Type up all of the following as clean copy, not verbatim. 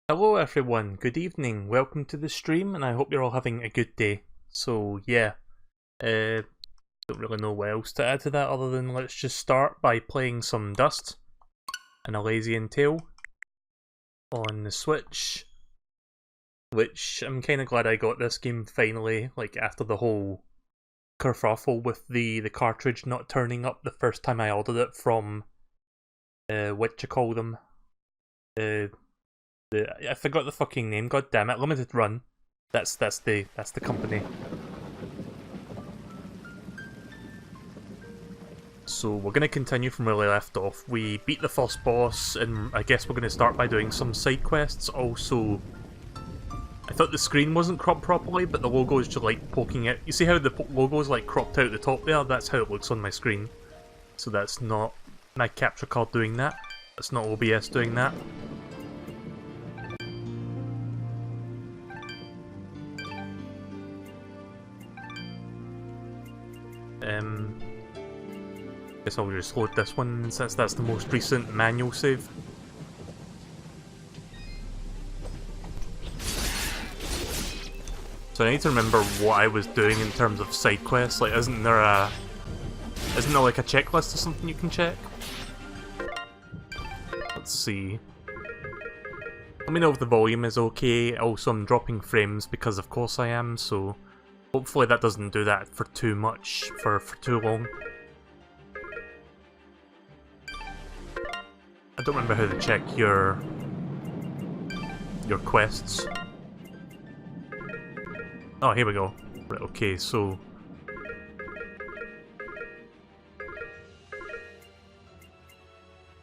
Hello everyone, good evening, welcome to the stream and I hope you're all having a good day. So yeah, don't really know what else to add to that other than let's just start by playing some Dust, an Elysian Tale on the Switch, which I'm kinda glad I got this game finally, like after the whole kerfuffle with the cartridge not turning up the first time I ordered it from, what you call them, I forgot the fucking name. God damn it! Limited Run. That's the company. So we're gonna continue from where we left off. We beat the first boss, and I guess we're gonna start by doing some side quests. Also, I thought the screen wasn't cropped properly, but the logo is just like poking it. You see how the logo is like cropped out at the top there? That's how it looks on my screen. So that's not my capture card doing that. That's not OBS doing that. Guess I'll just load this one since that's the most recent manual save. So I need to remember what I was doing in terms of side quests. Like, isn't there like a checklist or something you can check? Let's see. Let me know if the volume is okay. Also, I'm dropping frames because of course I am, so hopefully that doesn't do that for too much, for too long. I don't remember how to check your quests. Oh, here we go. Right, okay, so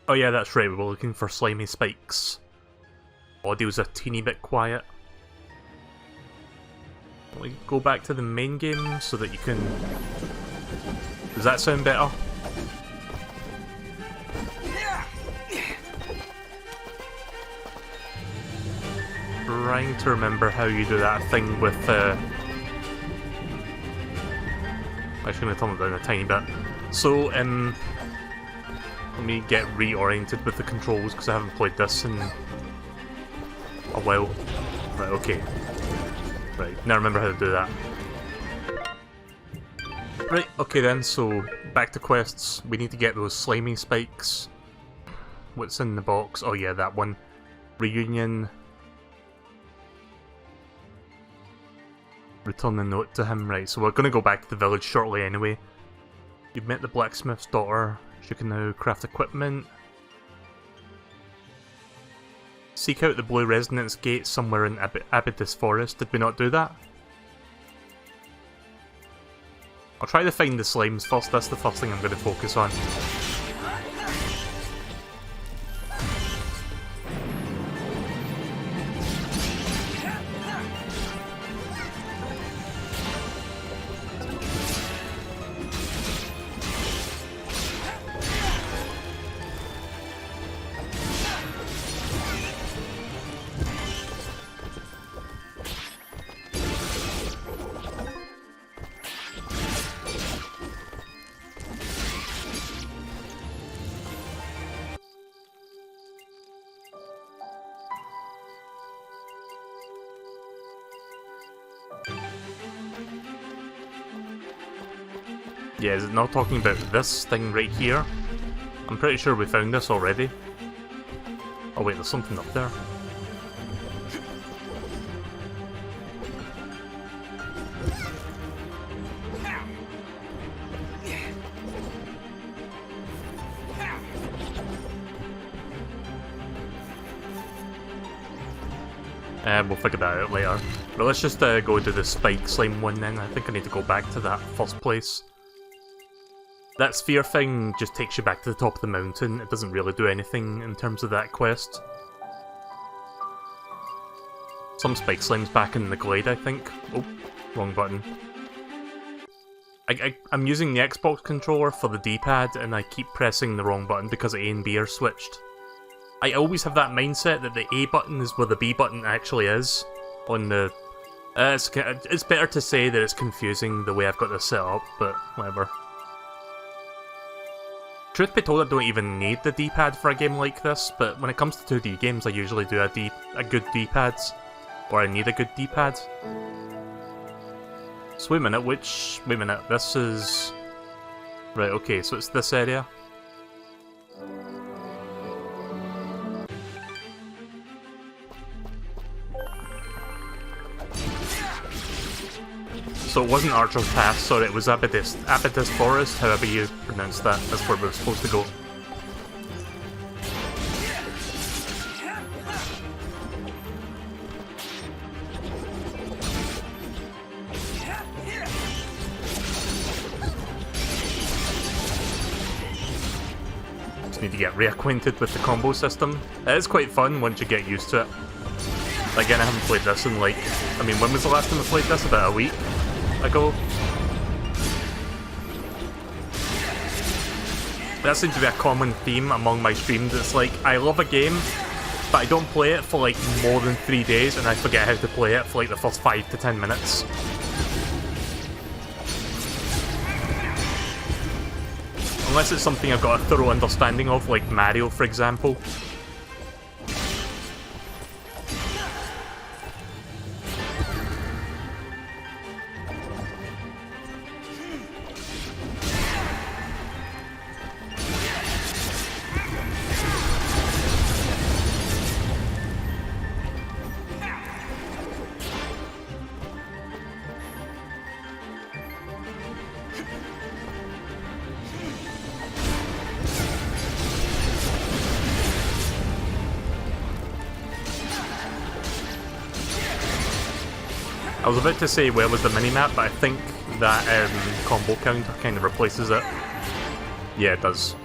oh yeah, that's right, we were looking for slimy spikes. Audio's a teeny bit quiet. We go back to the main game so that you can... Does that sound better? Trying to remember how you do that thing with I'm actually going to turn it down a tiny bit. So, let me get reoriented with the controls because I haven't played this in a while. Right, okay. Right, now I remember how to do that. Right, okay then, so back to quests. We need to get those slimy spikes. What's in the box? Oh yeah, that one. Reunion. Return the note to him. Right, so we're going to go back to the village shortly anyway. You've met the blacksmith's daughter. She can now craft equipment. Seek out the blue resonance gate somewhere in Abydos Forest. Did we not do that? I'll try to find the slimes first. That's the first thing I'm going to focus on. Yeah, is it not talking about this thing right here? I'm pretty sure we found this already. Oh wait, there's something up there. We'll figure that out later. But let's just go to the spike slime one then. I think I need to go back to that first place. That sphere thing just takes you back to the top of the mountain. It doesn't really do anything in terms of that quest. Some spike slimes back in the glade, I think. Oh, wrong button. I'm using the Xbox controller for the D-pad, and I keep pressing the wrong button because A and B are switched. I always have that mindset that the A button is where the B button actually is. On the... it's better to say that it's confusing the way I've got this set up, but whatever. Truth be told, I don't even need the D-pad for a game like this, but when it comes to 2D games, I usually do a good D-pad, or I need a good D-pad. So wait a minute, this is... Right, okay, so it's this area. So it wasn't Archer's Pass, sorry, it was Abydos Forest, however you pronounce that. That's where we're supposed to go. Just need to get reacquainted with the combo system. It is quite fun once you get used to it. Again, I haven't played this in like... I mean, when was the last time I played this? About a week ago. That seems to be a common theme among my streams. It's like, I love a game, but I don't play it for like more than 3 days, and I forget how to play it for like the first 5 to 10 minutes. Unless it's something I've got a thorough understanding of, like Mario, for example. I was about to say where was the minimap, but I think that combo counter kind of replaces it. Yeah, it does.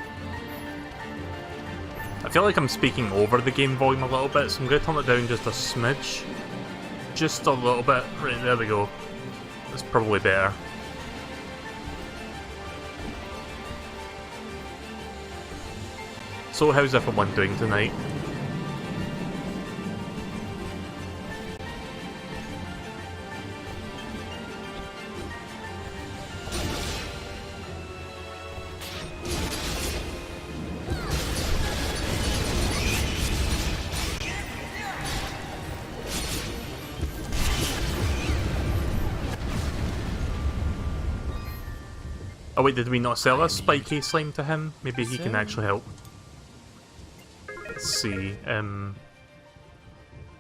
I feel like I'm speaking over the game volume a little bit, so I'm going to turn it down just a smidge. Just a little bit. Right, there we go. That's probably better. So how's everyone doing tonight? Oh wait, did we not sell a spiky slime to him? Maybe he can actually help. Let's see,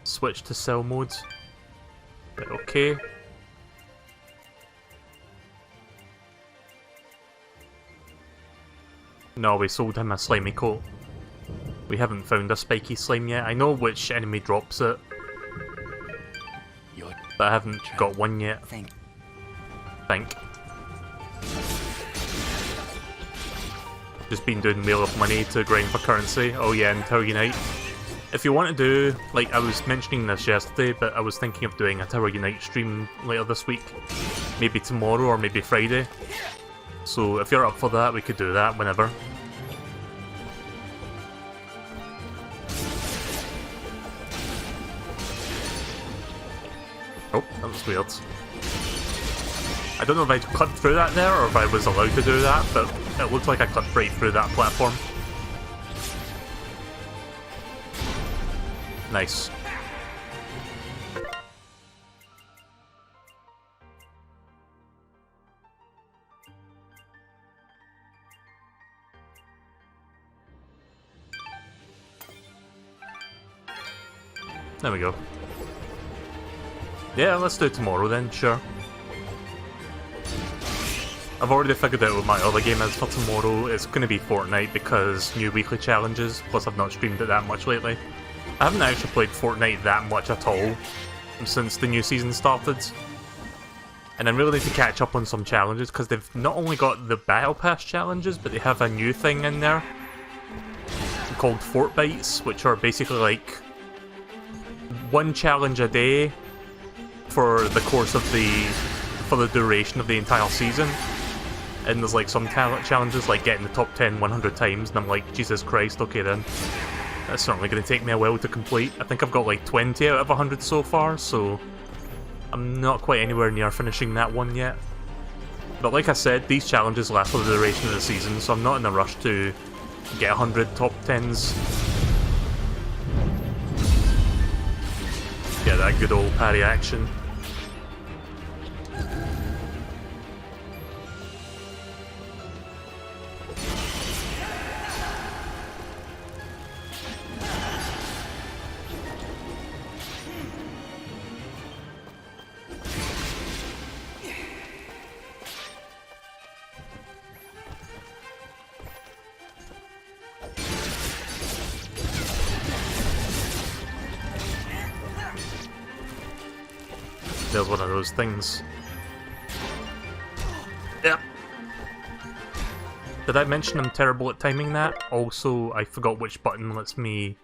switch to sell mode. Right, okay. No, we sold him a slimy coat. We haven't found a spiky slime yet. I know which enemy drops it, but I haven't got one yet. Think. Just been doing Mail of Money to grind for currency. Oh yeah, and Tower Unite. If you want to do, like I was mentioning this yesterday, but I was thinking of doing a Tower Unite stream later this week. Maybe tomorrow or maybe Friday. So if you're up for that, we could do that whenever. Oh, that was weird. I don't know if I clipped through that there or if I was allowed to do that, but it looked like I clipped right through that platform. Nice. There we go. Yeah, let's do it tomorrow then, sure. I've already figured out what my other game is for tomorrow. It's going to be Fortnite because new weekly challenges, plus I've not streamed it that much lately. I haven't actually played Fortnite that much at all since the new season started. And I really need to catch up on some challenges because they've not only got the Battle Pass challenges, but they have a new thing in there called Fort Bites, which are basically like one challenge a day for the course of for the duration of the entire season. And there's like some challenges like getting the top 10 100 times, and I'm like, Jesus Christ, okay then. That's certainly going to take me a while to complete. I think I've got like 20 out of 100 so far, so I'm not quite anywhere near finishing that one yet. But like I said, these challenges last for the duration of the season, so I'm not in a rush to get 100 top 10s. Get that good old parry action. There's one of those things. Yeah. Did I mention I'm terrible at timing that? Also, I forgot which button lets me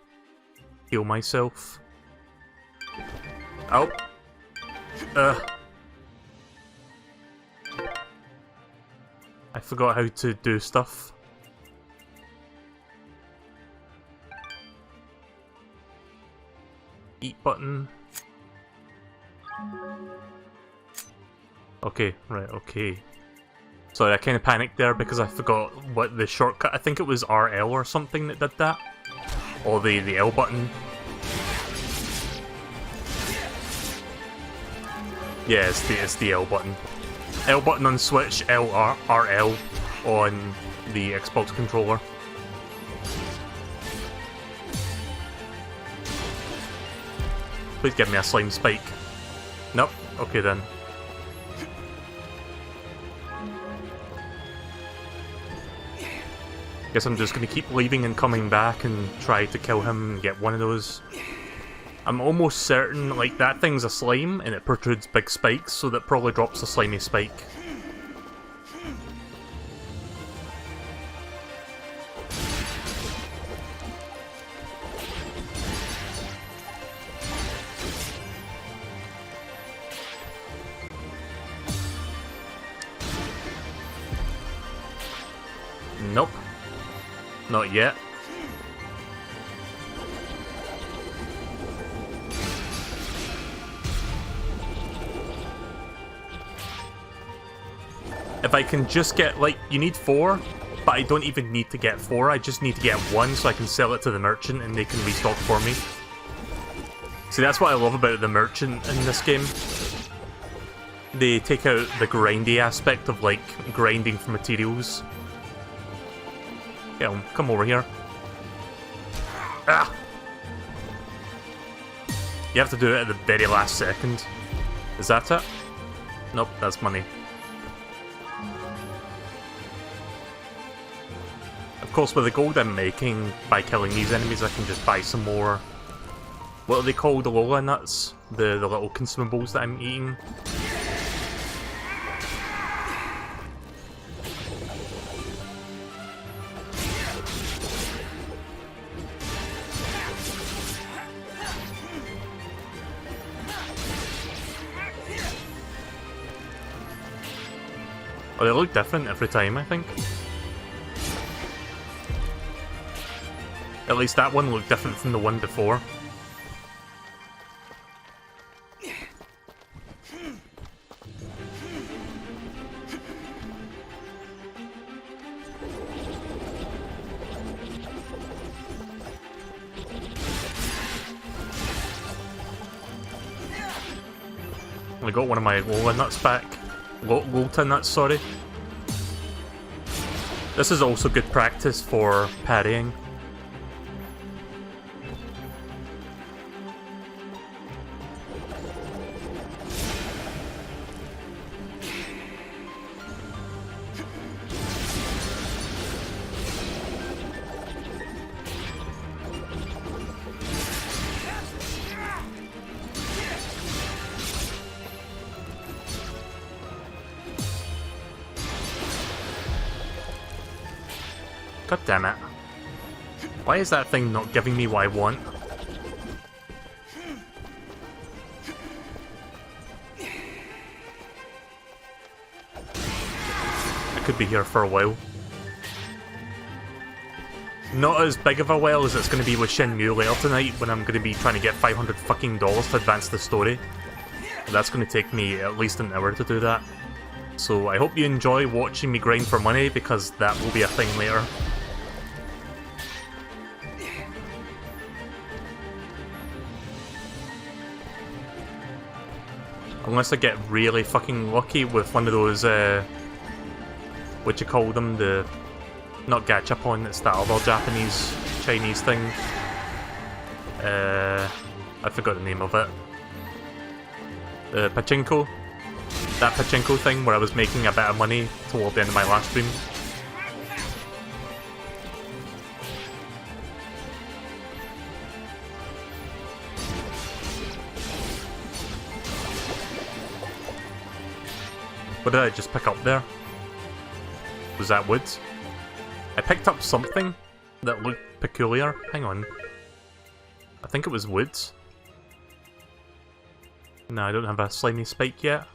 heal myself. Oh. I forgot how to do stuff. Eat button. Okay, right, okay. Sorry, I kind of panicked there because I forgot what the shortcut... I think it was RL or something that did that. Or the L button. Yeah, it's the L button. L button on Switch, RL on the Xbox controller. Please give me a slime spike. Nope, okay then. Guess I'm just gonna keep leaving and coming back and try to kill him and get one of those. I'm almost certain, like, that thing's a slime and it protrudes big spikes, so that probably drops a slimy spike. Nope. Not yet. If I can just get, like, you need 4, but I don't even need to get 4, I just need to get 1 so I can sell it to the merchant and they can restock for me. See, that's what I love about the merchant in this game. They take out the grindy aspect of, like, grinding for materials. Yeah, come over here. Ah! You have to do it at the very last second. Is that it? Nope, that's money. Of course, with the gold I'm making, by killing these enemies, I can just buy some more... What are they called? The Lola nuts? The little consumables that I'm eating. Oh, they look different every time, I think. At least that one looked different from the one before. I got one of my Lola nuts back. Lolta nuts, sorry. This is also good practice for parrying. God damn it. Why is that thing not giving me what I want? I could be here for a while. Not as big of a while as it's going to be with Shenmue later tonight when I'm going to be trying to get $500 fucking to advance the story. That's going to take me at least an hour to do that. So I hope you enjoy watching me grind for money, because that will be a thing later. Unless I get really fucking lucky with one of those, what you call them, the... not gachapon, it's that other Japanese, Chinese thing. I forgot the name of it. The pachinko. That pachinko thing where I was making a bit of money toward the end of my last stream. What did I just pick up there? Was that wood? I picked up something that looked peculiar. Hang on. I think it was wood. No, I don't have a slimy spike yet.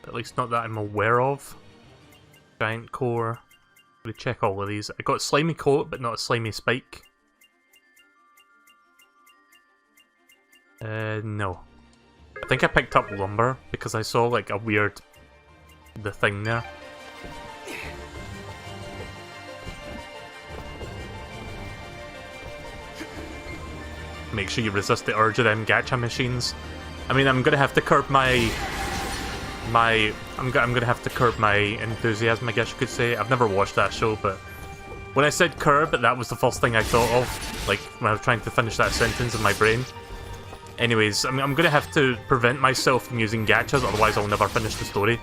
At least not that I'm aware of. Giant core. Let me check all of these. I got a slimy coat, but not a slimy spike. No. I think I picked up lumber because I saw like a weird... the thing there. Make sure you resist the urge of them gacha machines. I mean, I'm gonna have to curb I'm gonna have to curb my enthusiasm, I guess you could say. I've never watched that show, but when I said curb, that was the first thing I thought of, like when I was trying to finish that sentence in my brain. Anyways, I'm gonna have to prevent myself from using gachas, otherwise I'll never finish the story.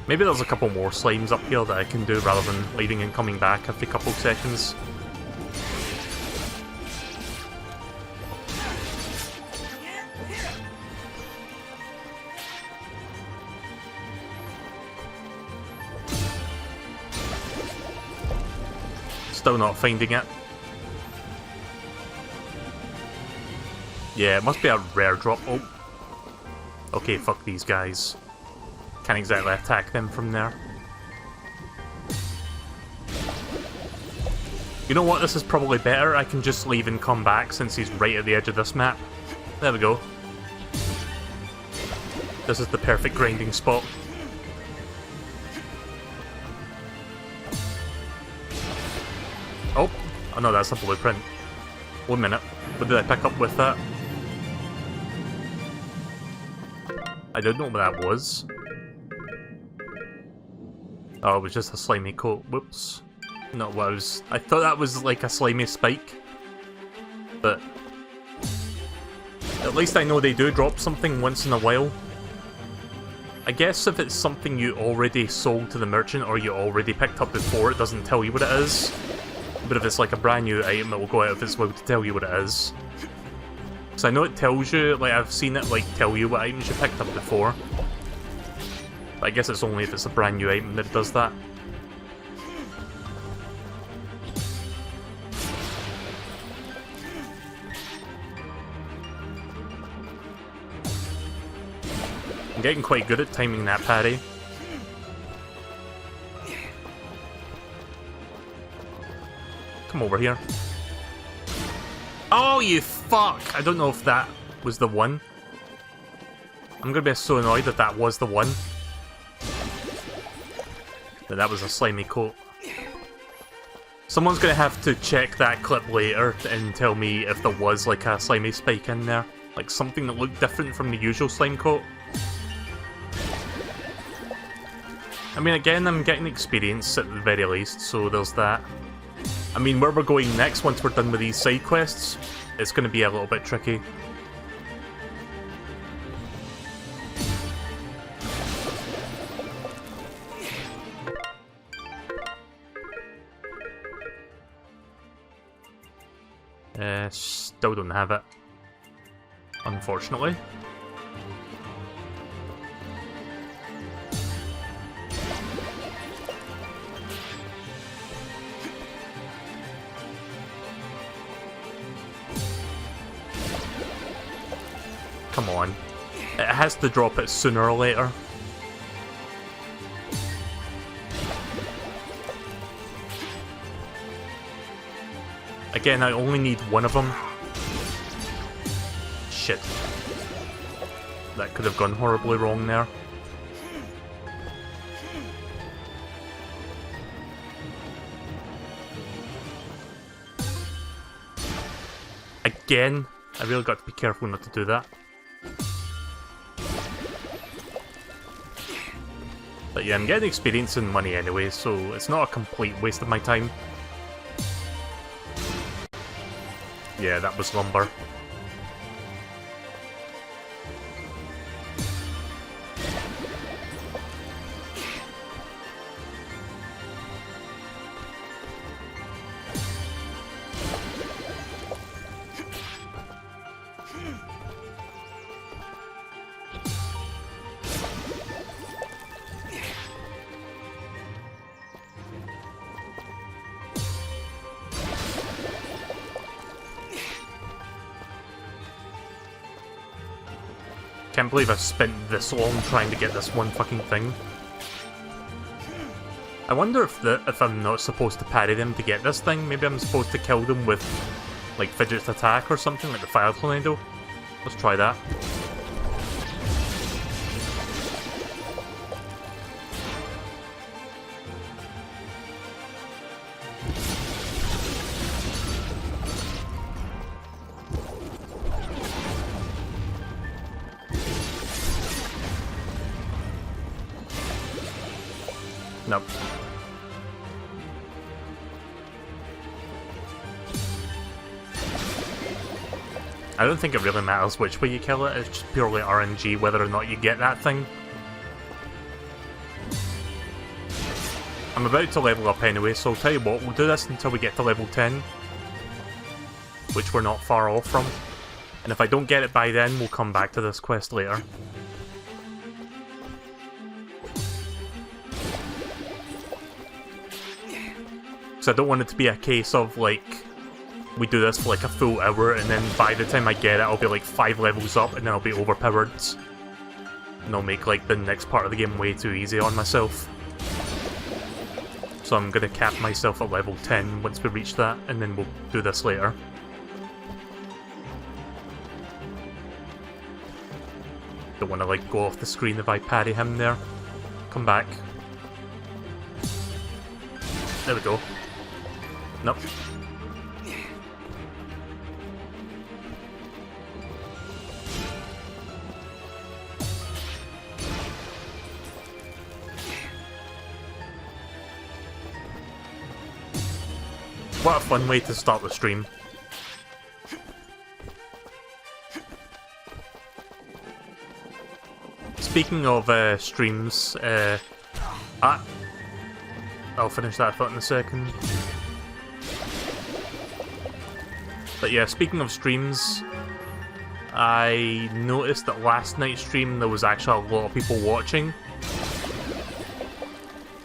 Maybe there's a couple more slimes up here that I can do rather than leaving and coming back every couple seconds. Still not finding it. Yeah, it must be a rare drop. Oh. Okay, fuck these guys. Can't exactly attack them from there. You know what? This is probably better. I can just leave and come back since he's right at the edge of this map. There we go. This is the perfect grinding spot. Oh! Oh no, that's a blueprint. 1 minute. What did I pick up with that? I didn't know what that was. Oh, it was just a slimy coat. Whoops. Not what I was... I thought that was like a slimy spike. But... at least I know they do drop something once in a while. I guess if it's something you already sold to the merchant or you already picked up before, it doesn't tell you what it is. But if it's like a brand new item, it will go out of its way to tell you what it is. So I know it tells you, like I've seen it like tell you what items you picked up before. But I guess it's only if it's a brand new item that it does that. I'm getting quite good at timing that parry. Come over here. Oh, you fuck! I don't know if that was the one. I'm gonna be so annoyed that that was the one. That was a slimy coat. Someone's gonna have to check that clip later and tell me if there was like a slimy spike in there. Like something that looked different from the usual slime coat. I mean, again, I'm getting experience at the very least, so there's that. I mean, where we're going next once we're done with these side quests, it's gonna be a little bit tricky. Still don't have it, unfortunately. Come on. It has to drop it sooner or later. Again, I only need one of them. Shit. That could have gone horribly wrong there. Again, I really got to be careful not to do that. But yeah, I'm getting experience and money anyway, so it's not a complete waste of my time. Yeah, that was lumber. Can't believe I've spent this long trying to get this one fucking thing. I wonder if I'm not supposed to parry them to get this thing. Maybe I'm supposed to kill them with, like, Fidget's attack or something, like the Fire Tornado. Let's try that. Nope. I don't think it really matters which way you kill it, it's just purely RNG whether or not you get that thing. I'm about to level up anyway, so I'll tell you what, we'll do this until we get to level 10. Which we're not far off from. And if I don't get it by then, we'll come back to this quest later. So I don't want it to be a case of, like, we do this for like a full hour and then by the time I get it I'll be like 5 levels up and then I'll be overpowered. And I'll make like the next part of the game way too easy on myself. So I'm gonna cap myself at level 10 once we reach that, and then we'll do this later. Don't want to like go off the screen if I parry him there. Come back. There we go. Nope. What a fun way to start the stream. Speaking of streams, I'll finish that thought in a second. But yeah, speaking of streams, I noticed that last night's stream there was actually a lot of people watching.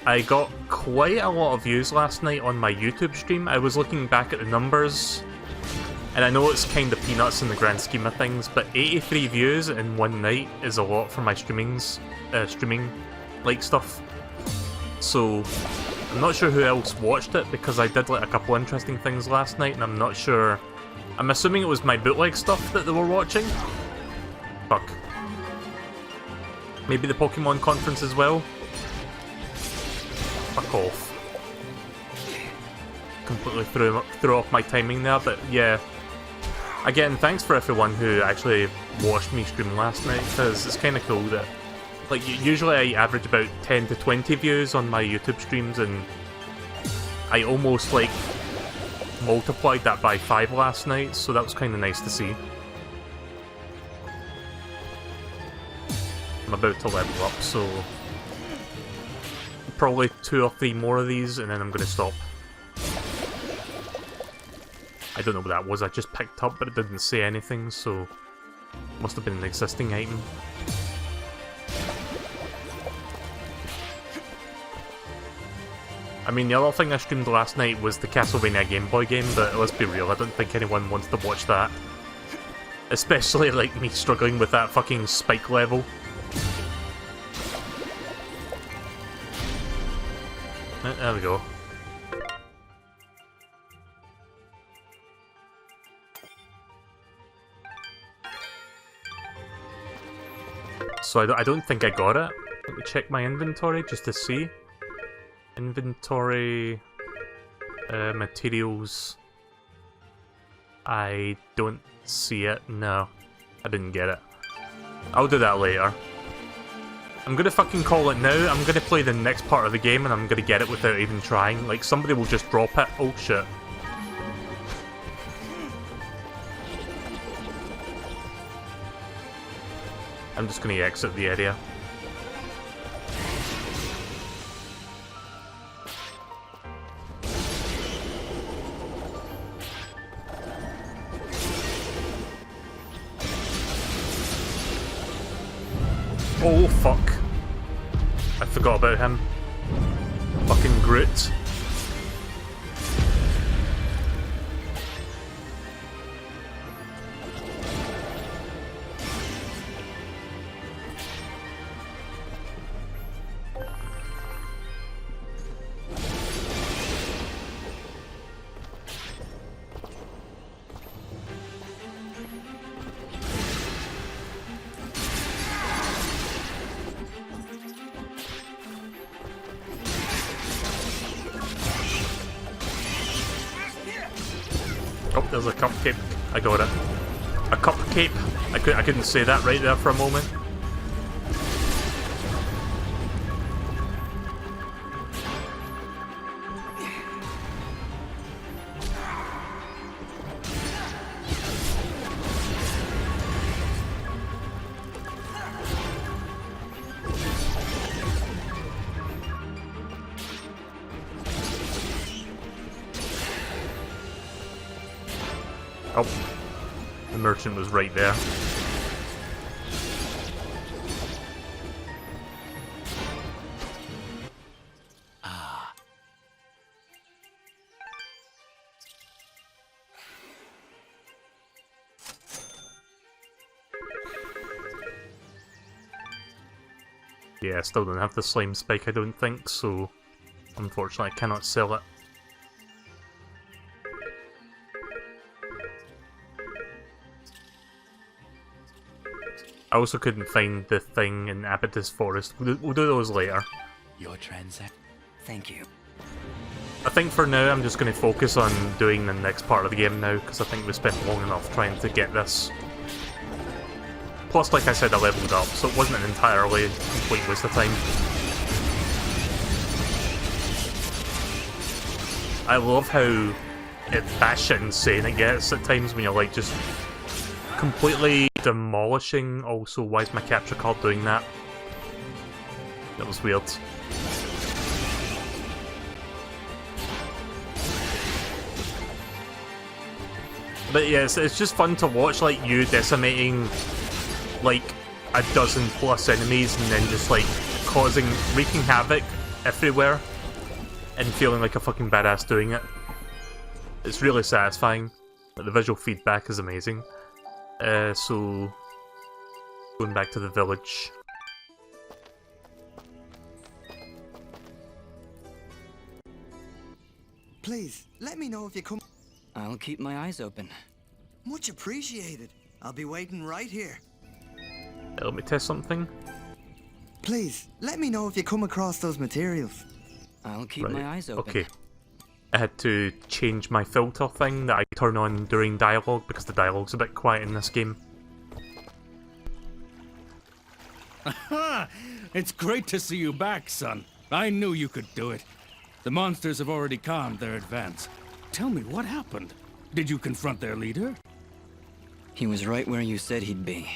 I got quite a lot of views last night on my YouTube stream. I was looking back at the numbers, and I know it's kind of peanuts in the grand scheme of things, but 83 views in one night is a lot for my streaming stuff. So I'm not sure who else watched it, because I did like a couple interesting things last night, and I'm not sure. I'm assuming it was my bootleg stuff that they were watching. Fuck. Maybe the Pokemon conference as well. Fuck off. Completely threw off my timing there, but yeah. Again, thanks for everyone who actually watched me stream last night, because it's kind of cool that, like, usually I average about 10 to 20 views on my YouTube streams, and I almost, like, multiplied that by 5 last night, so that was kind of nice to see. I'm about to level up, so probably 2 or 3 more of these, and then I'm going to stop. I don't know what that was, I just picked up, but it didn't say anything, so must have been an existing item. I mean, the other thing I streamed last night was the Castlevania Game Boy game, but let's be real, I don't think anyone wants to watch that. Especially, like, me struggling with that fucking spike level. There we go. so I don't think I got it. Let me check my inventory just to see. Inventory... materials... I don't see it. No, I didn't get it. I'll do that later. I'm gonna fucking call it now. I'm gonna play the next part of the game and I'm gonna get it without even trying. Like, somebody will just drop it. Oh shit. I'm just gonna exit the area. Oh fuck. I forgot about him. Fucking Groot. Oh, there's a cupcake. I got it. A cupcake. I couldn't say that right there for a moment. Oh, the merchant was right there. Ah. Yeah, I still don't have the slime spike, I don't think, so unfortunately I cannot sell it. I also couldn't find the thing in Abaddis Forest. We'll do those later. Your transact. Thank you. I think for now I'm just going to focus on doing the next part of the game now, because I think we spent long enough trying to get this. Plus, like I said, I leveled up, so it wasn't an entirely complete waste of time. I love how batshit insane it gets at times when you're like just completely demolishing. Also, why is my capture card doing that? That was weird. But yeah, it's just fun to watch, like, you decimating like a dozen plus enemies and then just like wreaking havoc everywhere and feeling like a fucking badass doing it. It's really satisfying. Like, the visual feedback is amazing. So going back to the village. Please, let me know if you come. I'll keep my eyes open. Much appreciated. I'll be waiting right here. Let me test something. Please, let me know if you come across those materials. I'll keep my eyes open. Okay. I had to change my filter thing that I turn on during dialogue because the dialogue's a bit quiet in this game. Aha! It's great to see you back, son. I knew you could do it. The monsters have already calmed their advance. Tell me, what happened? Did you confront their leader? He was right where you said he'd be.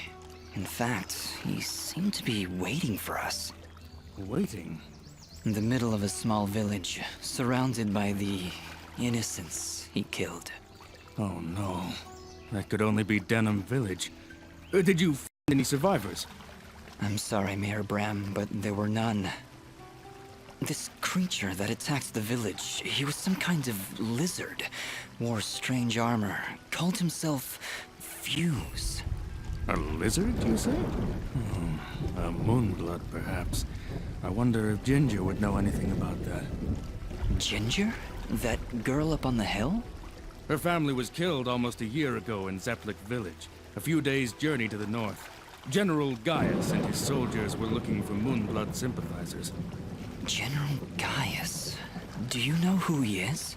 In fact, he seemed to be waiting for us. Waiting? In the middle of a small village, surrounded by the innocents he killed. Oh no. That could only be Denham Village. Did you find any survivors? I'm sorry, Mayor Bram, but there were none. This creature that attacked the village, he was some kind of lizard, wore strange armor, called himself Fuse. A lizard, you say? A moonblood, perhaps. I wonder if Ginger would know anything about that. Ginger? That girl up on the hill? Her family was killed almost a year ago in Zepplik Village, a few days' journey to the north. General Gaius and his soldiers were looking for Moonblood sympathizers. General Gaius. Do you know who he is?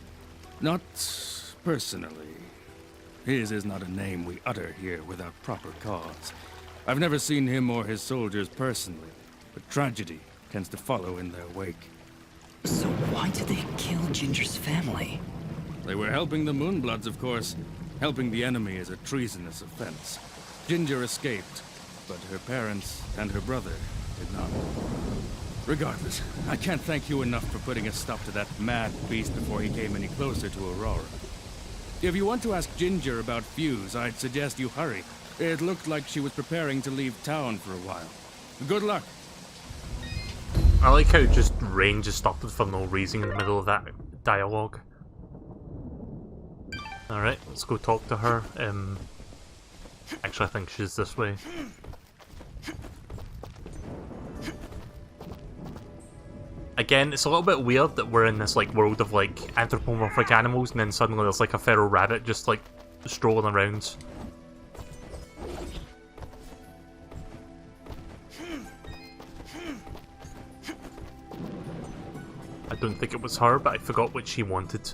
Not personally. His is not a name we utter here without proper cause. I've never seen him or his soldiers personally, but tragedy tends to follow in their wake. So why did they kill Ginger's family? They were helping the Moonbloods, of course. Helping the enemy is a treasonous offense. Ginger escaped, but her parents and her brother did not. Regardless, I can't thank you enough for putting a stop to that mad beast before he came any closer to Aurora. If you want to ask Ginger about Fuse, I'd suggest you hurry. It looked like she was preparing to leave town for a while. Good luck. I like how just rain just stopped for no reason in the middle of that dialogue. Alright, let's go talk to her. Actually, I think she's this way. Again, it's a little bit weird that we're in this like world of like anthropomorphic animals, and then suddenly there's like a feral rabbit just like strolling around. I don't think it was her, but I forgot what she wanted.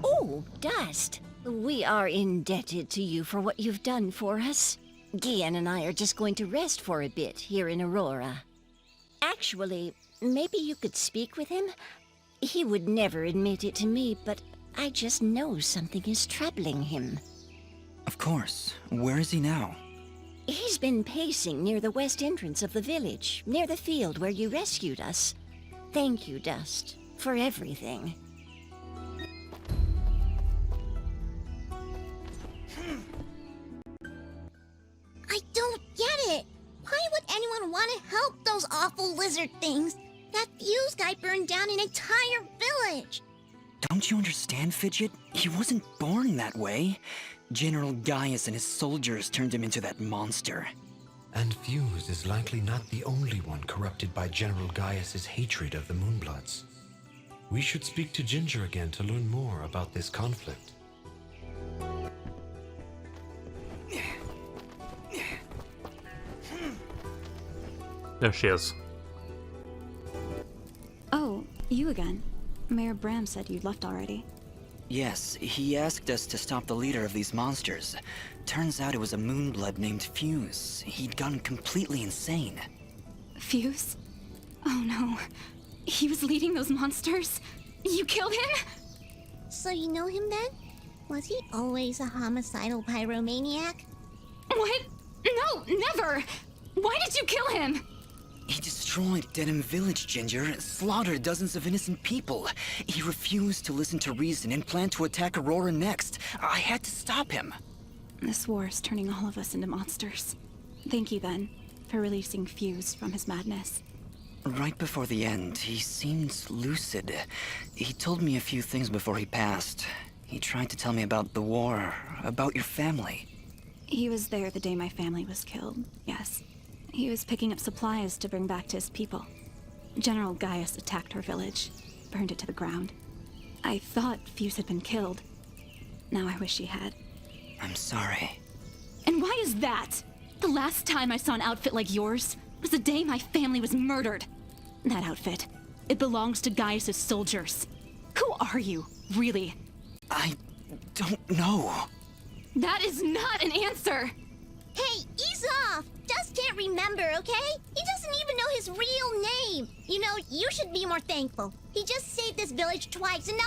Oh, Dust. We are indebted to you for what you've done for us. Gian and I are just going to rest for a bit here in Aurora. Actually, maybe you could speak with him? He would never admit it to me, but I just know something is troubling him. Of course. Where is he now? He's been pacing near the west entrance of the village, near the field where you rescued us. Thank you, Dust, for everything. I don't get it. Why would anyone want to help those awful lizard things? That Fuse guy burned down an entire village. Don't you understand, Fidget? He wasn't born that way. General Gaius and his soldiers turned him into that monster. And Fuse is likely not the only one corrupted by General Gaius's hatred of the Moonbloods. We should speak to Ginger again to learn more about this conflict. There she is. Oh, you again. Mayor Bram said you'd left already. Yes, he asked us to stop the leader of these monsters. Turns out it was a Moonblood named Fuse. He'd gone completely insane. Fuse? Oh no. He was leading those monsters? You killed him? So you know him then? Was he always a homicidal pyromaniac? What? No, never! Why did you kill him? He destroyed Denham Village, Ginger, slaughtered dozens of innocent people. He refused to listen to reason and planned to attack Aurora next. I had to stop him. This war is turning all of us into monsters. Thank you, then, for releasing Fuse from his madness. Right before the end, he seemed lucid. He told me a few things before he passed. He tried to tell me about the war, about your family. He was there the day my family was killed, yes. He was picking up supplies to bring back to his people. General Gaius attacked our village, burned it to the ground. I thought Fuse had been killed. Now I wish he had. I'm sorry. And why is that? The last time I saw an outfit like yours was the day my family was murdered. That outfit, it belongs to Gaius' soldiers. Who are you, really? I don't know. That is not an answer! Hey, ease off! Dust can't remember, okay? He doesn't even know his real name. You know, you should be more thankful. He just saved this village twice, and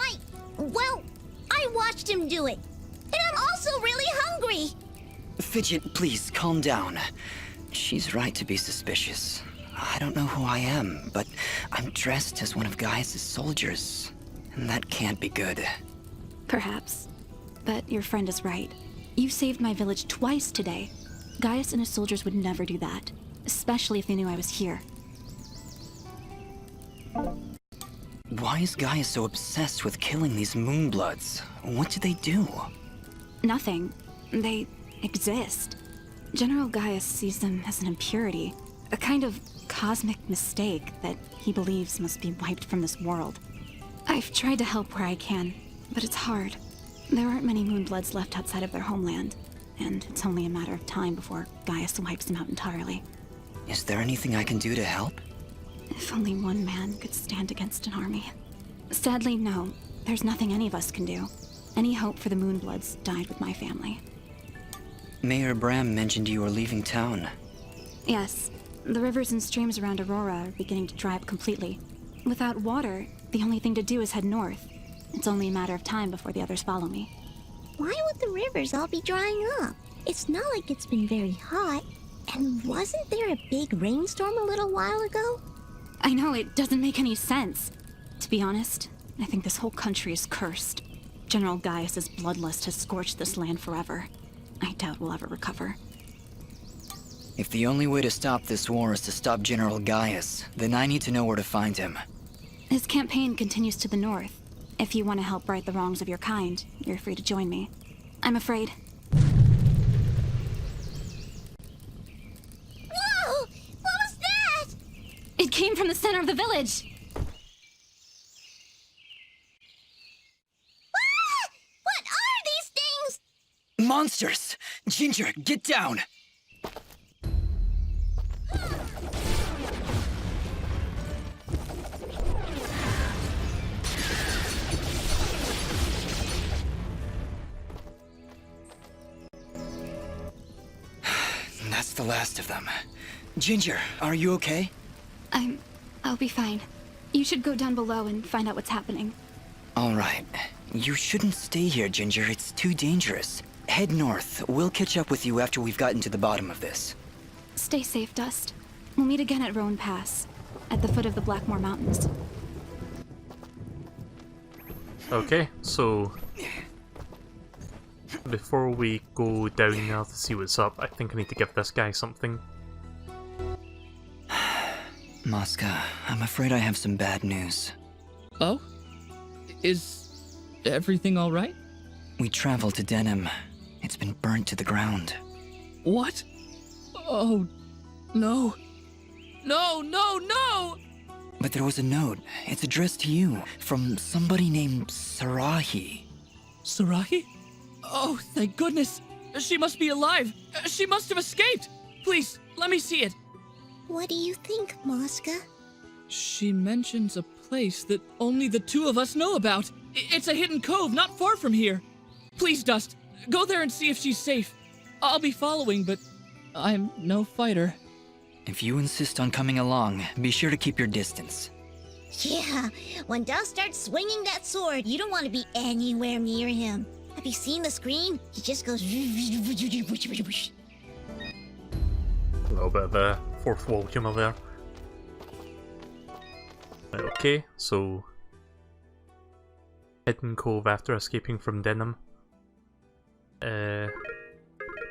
well, I watched him do it. And I'm also really hungry. Fidget, please, calm down. She's right to be suspicious. I don't know who I am, but I'm dressed as one of Gaius' soldiers. And that can't be good. Perhaps. But your friend is right. You saved my village twice today. Gaius and his soldiers would never do that, especially if they knew I was here. Why is Gaius so obsessed with killing these Moonbloods? What did they do? Nothing. They exist. General Gaius sees them as an impurity, a kind of cosmic mistake that he believes must be wiped from this world. I've tried to help where I can, but it's hard. There aren't many Moonbloods left outside of their homeland. and it's only a matter of time before Gaius wipes him out entirely. Is there anything I can do to help? If only one man could stand against an army. Sadly, no. There's nothing any of us can do. Any hope for the Moonbloods died with my family. Mayor Bram mentioned you were leaving town. Yes. The rivers and streams around Aurora are beginning to dry up completely. Without water, the only thing to do is head north. It's only a matter of time before the others follow me. Why would the rivers all be drying up? It's not like it's been very hot. And wasn't there a big rainstorm a little while ago? I know, it doesn't make any sense. To be honest, I think this whole country is cursed. General Gaius's bloodlust has scorched this land forever. I doubt we'll ever recover. If the only way to stop this war is to stop General Gaius, then I need to know where to find him. His campaign continues to the north. If you want to help right the wrongs of your kind, you're free to join me. I'm afraid. Whoa! What was that? It came from the center of the village! Ah! What are these things? Monsters! Ginger, get down! That's the last of them. Ginger, are you okay? I'll be fine. You should go down below and find out what's happening. All right. You shouldn't stay here, Ginger. It's too dangerous. Head north. We'll catch up with you after we've gotten to the bottom of this. Stay safe, Dust. We'll meet again at Roan Pass, at the foot of the Blackmore Mountains. Okay, so before we go down there to see what's up, I think I need to give this guy something. Mosca, I'm afraid I have some bad news. Oh? Is everything all right? We traveled to Denim. It's been burnt to the ground. What? Oh, no. No, no, no! But there was a note. It's addressed to you from somebody named Sarahi. Sarahi? Oh, thank goodness. She must be alive. She must have escaped. Please, let me see it. What do you think, Mosca? She mentions a place that only the two of us know about. It's a hidden cove not far from here. Please, Dust, go there and see if she's safe. I'll be following, but I'm no fighter. If you insist on coming along, be sure to keep your distance. Yeah, when Dust starts swinging that sword, you don't want to be anywhere near him. Have you seen the screen? He just goes... A little bit of a fourth wall humour there. Right, okay, so hidden cove after escaping from Denim.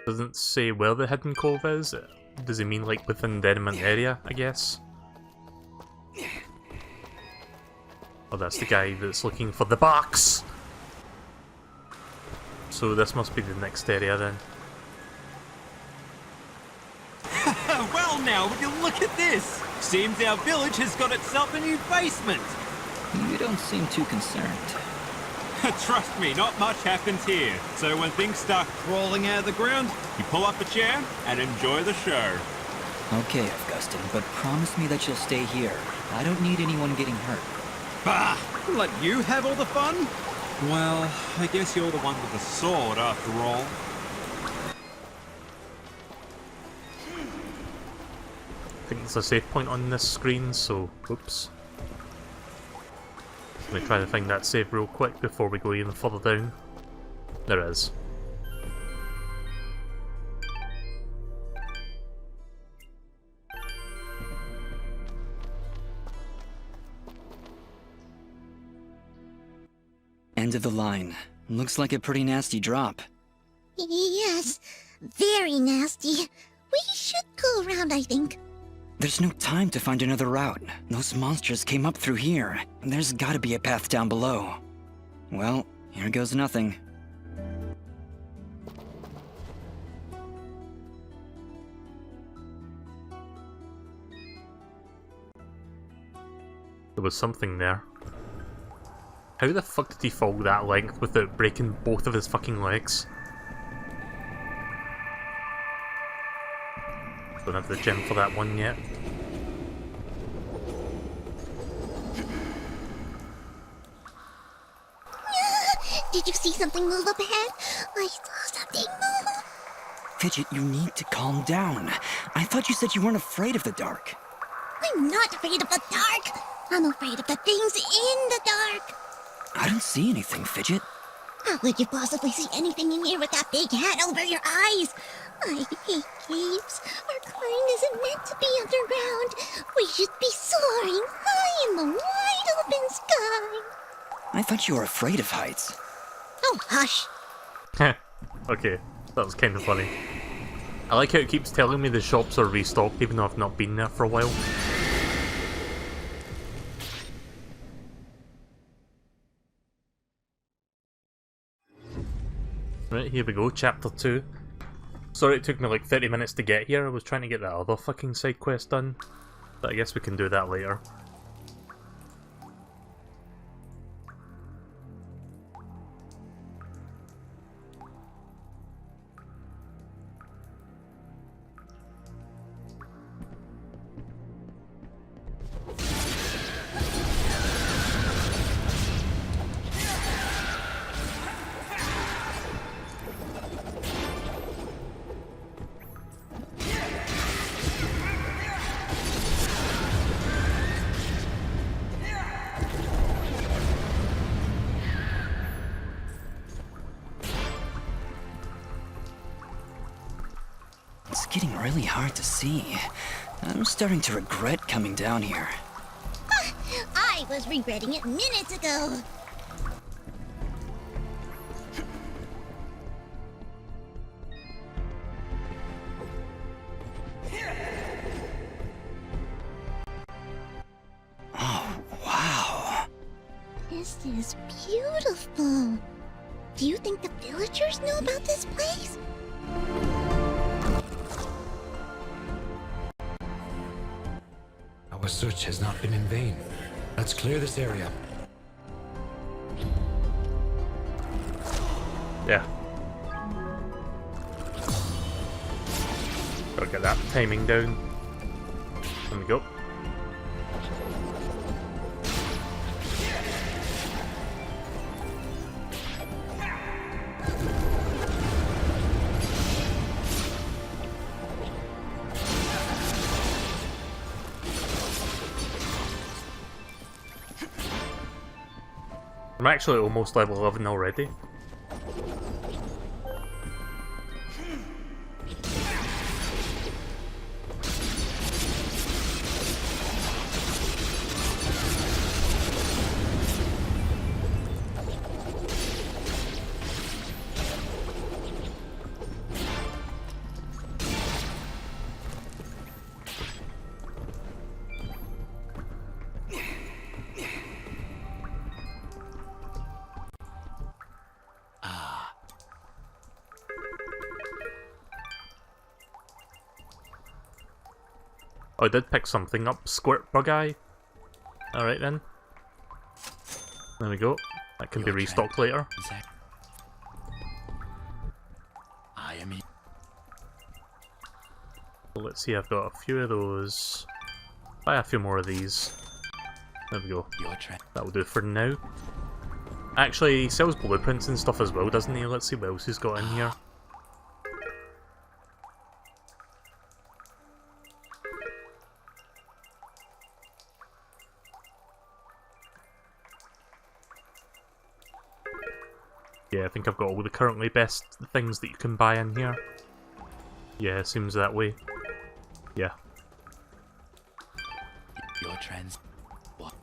Doesn't say where the hidden cove is. Does it mean like within Denim area, I guess? Oh, that's the guy that's looking for the box! So this must be the next area then. Well now, would you look at this? Seems our village has got itself a new basement. You don't seem too concerned. Trust me, not much happens here. So when things start crawling out of the ground, you pull up a chair and enjoy the show. Okay, Augustin, but promise me that you'll stay here. I don't need anyone getting hurt. Bah! Let you have all the fun? Well, I guess you're the one with the sword after all. I think there's a save point on this screen, so oops. Let me try to find that save real quick before we go even further down. There is. End of the line. Looks like a pretty nasty drop. Yes, very nasty. We should go around, I think. There's no time to find another route. Those monsters came up through here. There's gotta be a path down below. Well, here goes nothing. There was something there. How the fuck did he fall that length without breaking both of his fucking legs? Don't have the gem for that one yet. Did you see something move up ahead? I saw something move. Fidget, you need to calm down. I thought you said you weren't afraid of the dark. I'm not afraid of the dark. I'm afraid of the things in the dark. I don't see anything, Fidget. How could you possibly see anything in here with that big hat over your eyes? I hate caves. Our kind isn't meant to be underground. We should be soaring high in the wide open sky. I thought you were afraid of heights. Oh, hush. Okay, that was kind of funny. I like how it keeps telling me the shops are restocked even though I've not been there for a while. Right, here we go, chapter 2. Sorry it took me like 30 minutes to get here. I was trying to get that other fucking side quest done. But I guess we can do that later. It's getting really hard to see. I'm starting to regret coming down here. I was regretting it minutes ago. Oh, wow. This is beautiful. Do you think the villagers know about this place? Our search has not been in vain. Let's clear this area. Yeah. Gotta get that timing down. There we go. I'm actually almost level 11 already. Oh, I did pick something up. Squirt bug eye. Alright then. There we go. That can be restocked later. So let's see, I've got a few of those. Buy a few more of these. There we go. That'll do for now. Actually, he sells blueprints and stuff as well, doesn't he? Let's see what else he's got in here. Yeah, I think I've got all the currently best things that you can buy in here. Yeah, it seems that way. Yeah. Your trends. What?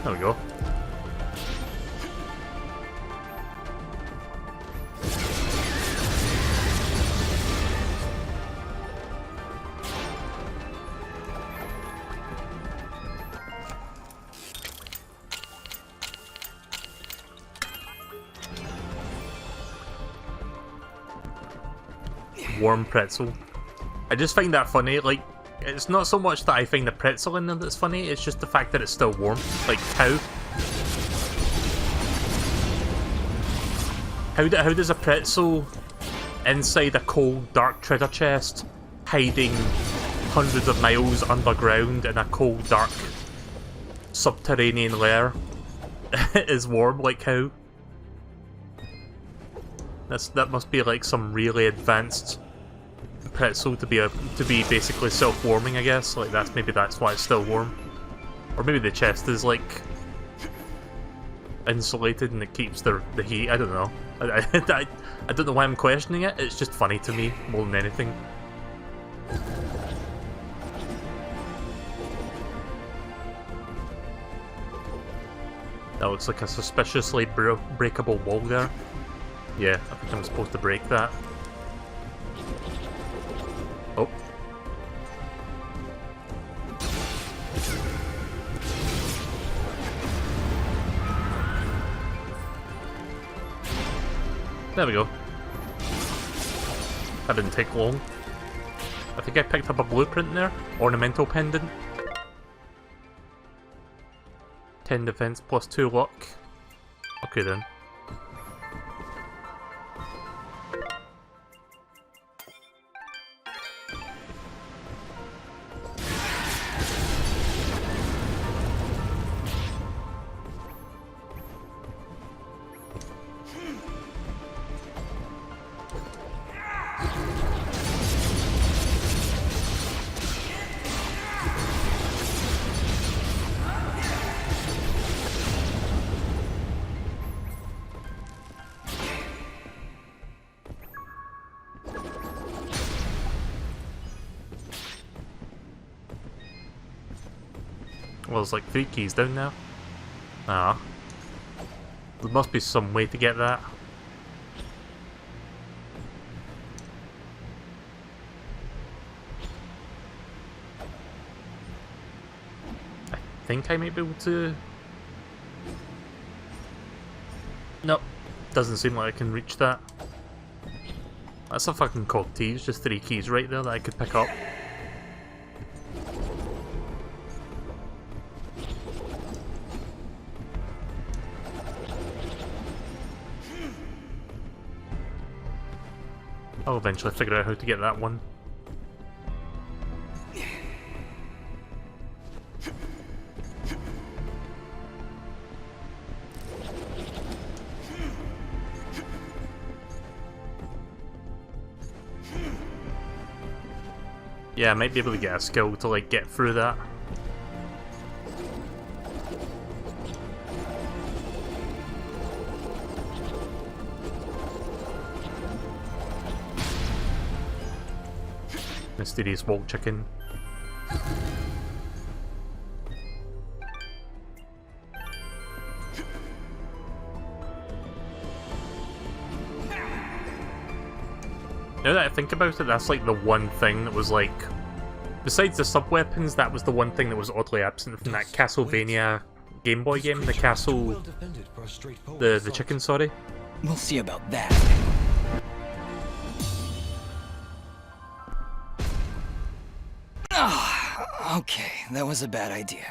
There we go. warm pretzel. I just find that funny. Like, it's not so much that I find the pretzel in there that's funny, it's just the fact that it's still warm. Like, how? How does a pretzel inside a cold, dark treasure chest, hiding hundreds of miles underground in a cold, dark subterranean lair, is warm? Like, how? That must be like some really advanced pretzel to be basically self-warming, I guess. Like, maybe that's why it's still warm, or maybe the chest is like insulated and it keeps the heat. I don't know. I don't know why I'm questioning it. It's just funny to me more than anything. That looks like a suspiciously breakable wall there. Yeah, I think I'm supposed to break that. Oh. There we go. That didn't take long. I think I picked up a blueprint there. Ornamental pendant. 10 defense plus 2 luck. Okay then. Well, there's like 3 keys down now. Ah. There must be some way to get that. I think I might be able to... Nope. Doesn't seem like I can reach that. That's a fucking cold tease, just 3 keys right there that I could pick up. I'll eventually figure out how to get that one. Yeah, I might be able to get a skill to like get through that. Mysterious wall chicken. Now that I think about it, that's like the one thing that was like, besides the sub-weapons, that was the one thing that was oddly absent from that Castlevania Game Boy game, the castle... the chicken, sorry. We'll see about that. Okay, that was a bad idea.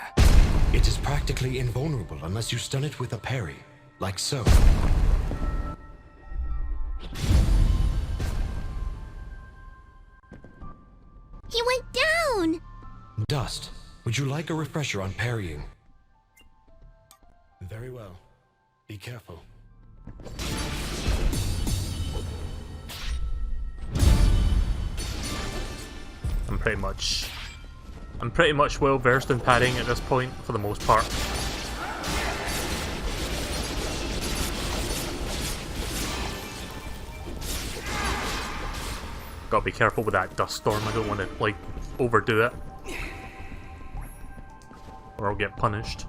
It is practically invulnerable unless you stun it with a parry, like so. He went down! Dust, would you like a refresher on parrying? Very well. Be careful. I'm pretty much well versed in parrying at this point, for the most part. Gotta be careful with that dust storm, I don't want to, like, overdo it. Or I'll get punished.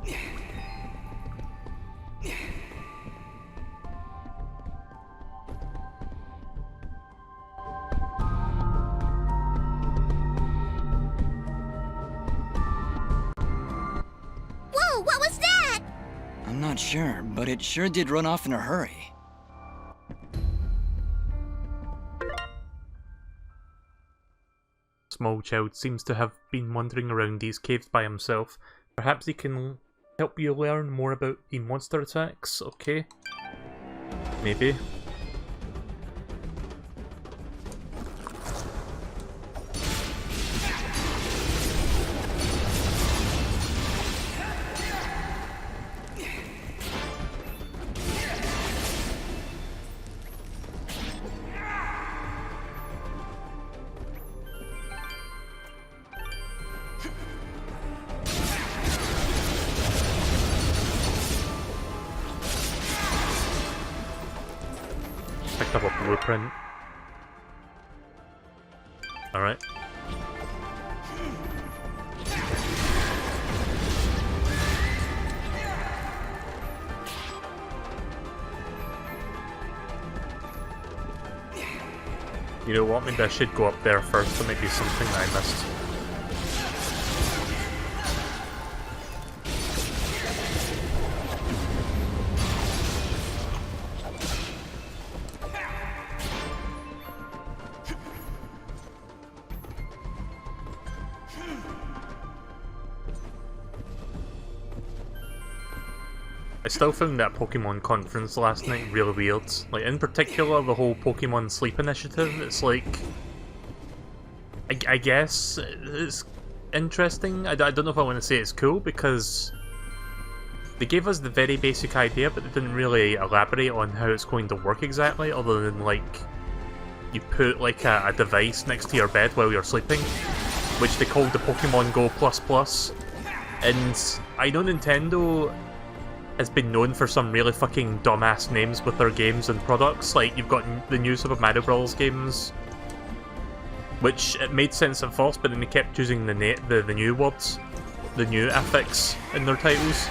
Whoa, what was that? I'm not sure, but it sure did run off in a hurry. small child seems to have been wandering around these caves by himself. Perhaps he can help you learn more about the monster attacks, okay? Maybe. Picked up a blueprint. Alright. You know what, maybe I should go up there first, there might be something I missed. I still found that Pokemon conference last night really weird. Like, in particular, the whole Pokemon Sleep initiative, it's like... I guess it's interesting. I don't know if I want to say it's cool, because they gave us the very basic idea, but they didn't really elaborate on how it's going to work exactly, other than, like, you put, like, a device next to your bed while you're sleeping, which they called the Pokemon Go++. And I know Nintendo has been known for some really fucking dumbass names with their games and products. Like, you've got the new Super Mario Bros. Games, which it made sense at first, but then they kept using the new words, the new affix in their titles,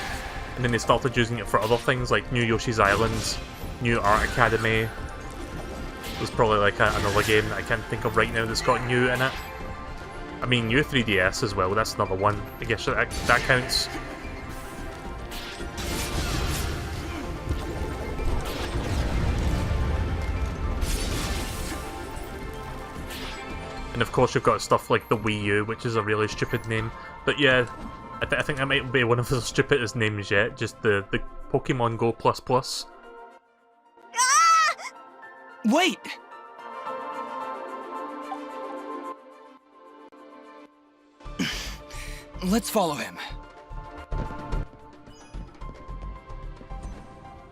and then they started using it for other things like New Yoshi's Island, New Art Academy. There's probably like another game that I can't think of right now that's got new in it. I mean, New 3DS as well, that's another one. I guess that counts. And of course you've got stuff like the Wii U, which is a really stupid name. But yeah, I think that might be one of the stupidest names yet, just the Pokemon Go++. Ah! Wait! Let's follow him.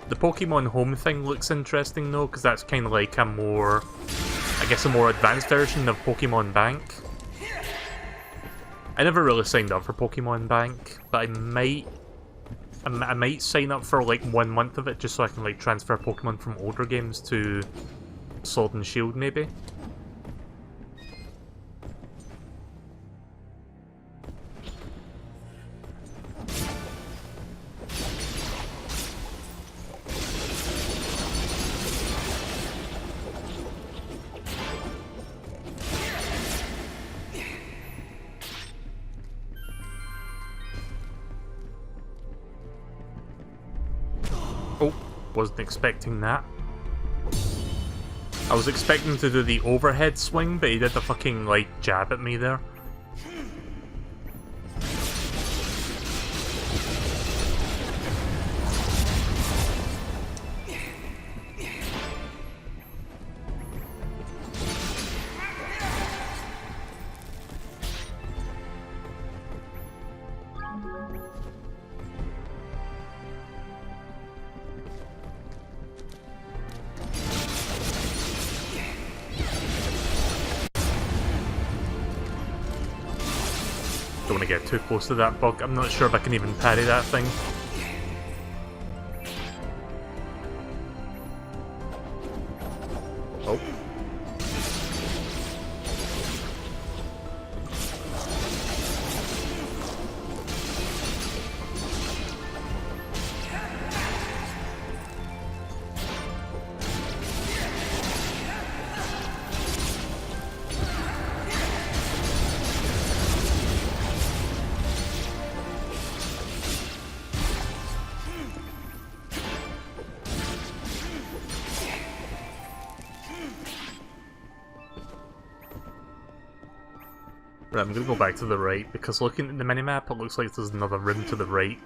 The Pokemon Home thing looks interesting though, because that's kind of like a more... I guess a more advanced version of Pokemon Bank. I never really signed up for Pokemon Bank, but I might sign up for like 1 month of it just so I can like transfer Pokemon from older games to Sword and Shield maybe. Oh, wasn't expecting that. I was expecting to do the overhead swing, but he did the fucking, like, jab at me there. Don't want to get too close to that bug. I'm not sure if I can even parry that thing. Oh. Right, I'm gonna go back to the right, because looking at the minimap, it looks like there's another room to the right.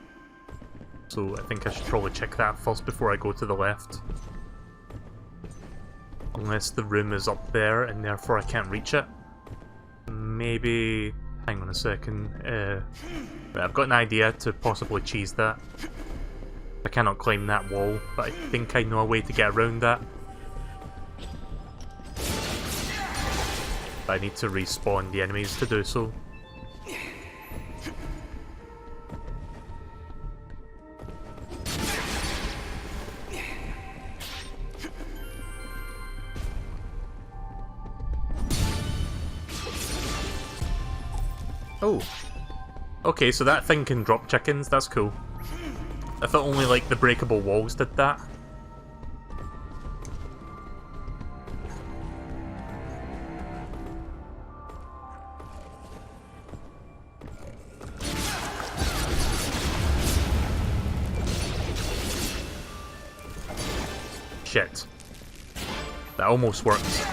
So I think I should probably check that first before I go to the left. Unless the room is up there and therefore I can't reach it. Maybe... hang on a second. Right, I've got an idea to possibly cheese that. I cannot climb that wall, but I think I know a way to get around that. But I need to respawn the enemies to do so. Oh. Okay, so that thing can drop chickens, that's cool. I thought only like the breakable walls did that. Shit. That almost worked.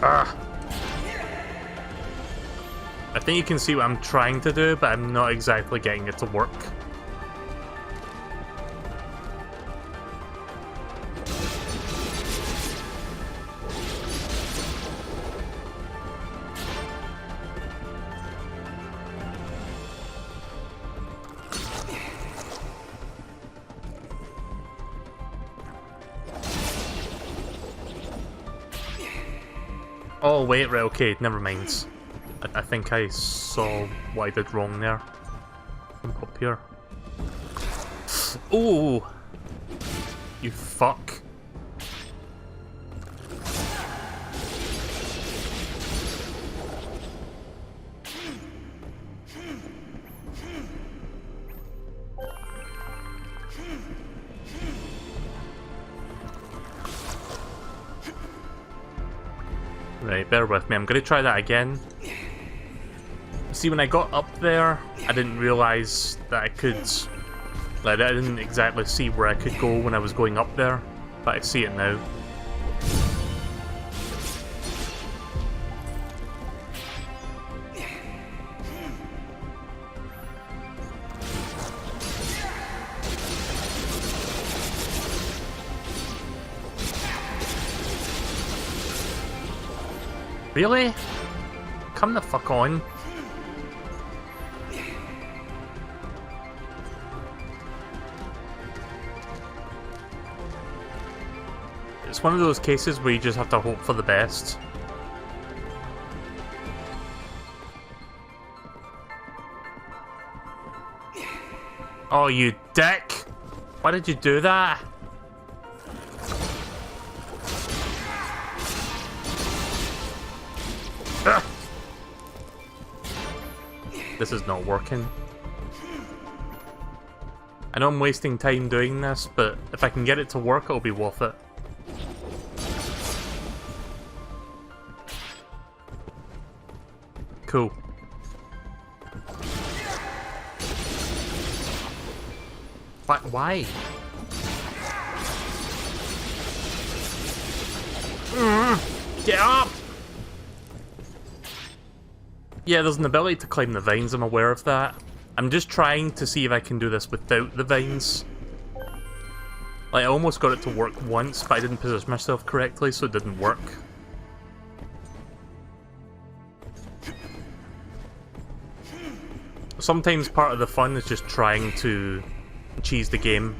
Ah. I think you can see what I'm trying to do, but I'm not exactly getting it to work. Oh wait, right, okay, never mind. I think I saw what I did wrong there. Jump up here. Oh! You fuck. Right, bear with me. I'm gonna try that again. See, when I got up there, I didn't realise that I could... like, I didn't exactly see where I could go when I was going up there, but I see it now. Really? Come the fuck on. It's one of those cases where you just have to hope for the best. Oh, you dick! Why did you do that? Ugh. This is not working. I know I'm wasting time doing this, but if I can get it to work, it'll be worth it. Cool. Why? Get up! Yeah, there's an ability to climb the vines, I'm aware of that. I'm just trying to see if I can do this without the vines. Like, I almost got it to work once, but I didn't position myself correctly, so it didn't work. Sometimes part of the fun is just trying to cheese the game.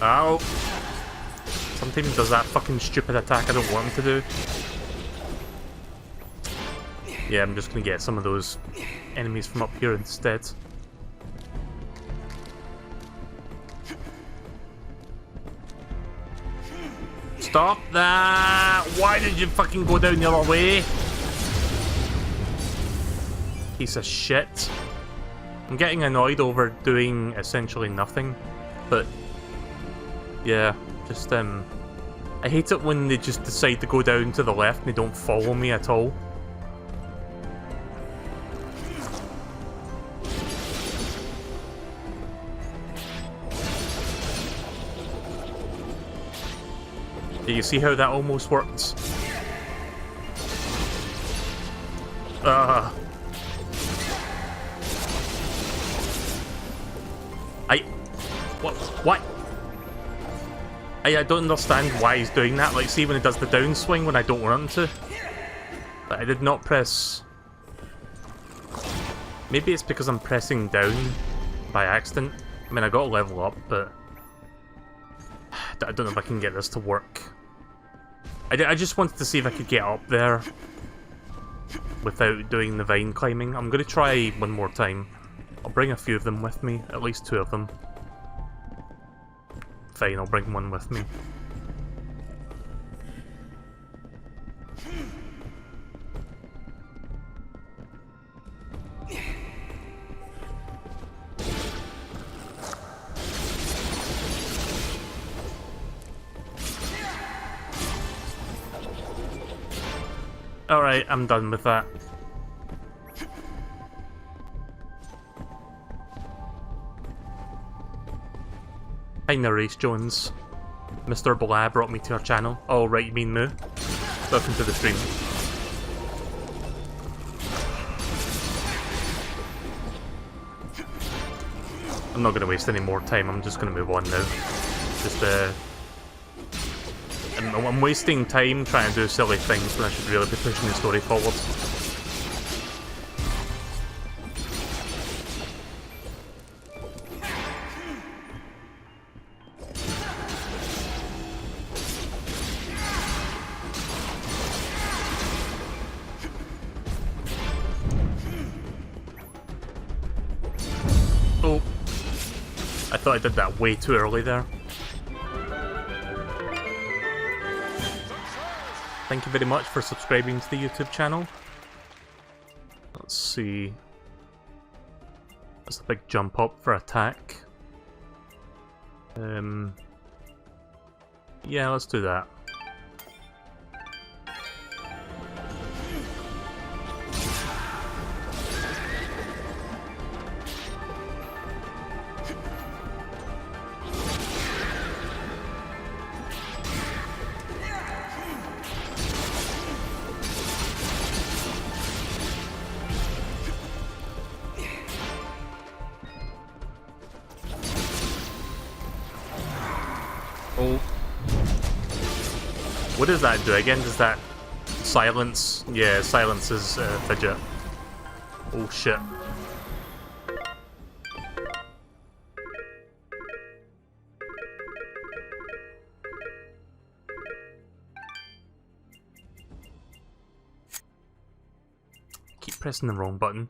Ow! Sometimes he does that fucking stupid attack I don't want him to do. Yeah, I'm just gonna get some of those enemies from up here instead. Stop that! Why did you fucking go down the other way? Piece of shit. I'm getting annoyed over doing essentially nothing, but yeah, just I hate it when they just decide to go down to the left and they don't follow me at all. Do you see how that almost worked? What? I don't understand why he's doing that. Like, see when he does the downswing when I don't want him to. But I did not press... Maybe it's because I'm pressing down by accident. I mean, I got a level up, but... I don't know if I can get this to work. I just wanted to see if I could get up there without doing the vine climbing. I'm going to try one more time. I'll bring a few of them with me, at least 2 of them. Fine, I'll bring one with me. Alright, I'm done with that. Hi, Narice Jones. Mr. Blah brought me to our channel. Oh, right, you mean Moo? Welcome to the stream. I'm not going to waste any more time, I'm just going to move on now. Just, I'm wasting time trying to do silly things when I should really be pushing the story forward. Oh, I thought I did that way too early there. Thank you very much for subscribing to the YouTube channel. Let's see. That's a big jump up for attack. Yeah, let's do that. Oh. What does that do again? Does that silence? Yeah, silences Fidget. Oh shit. Keep pressing the wrong button.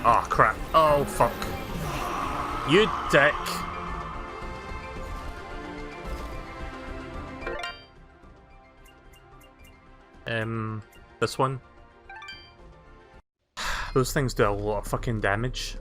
Oh crap. Oh fuck. You dick. This one. Those things do a lot of fucking damage.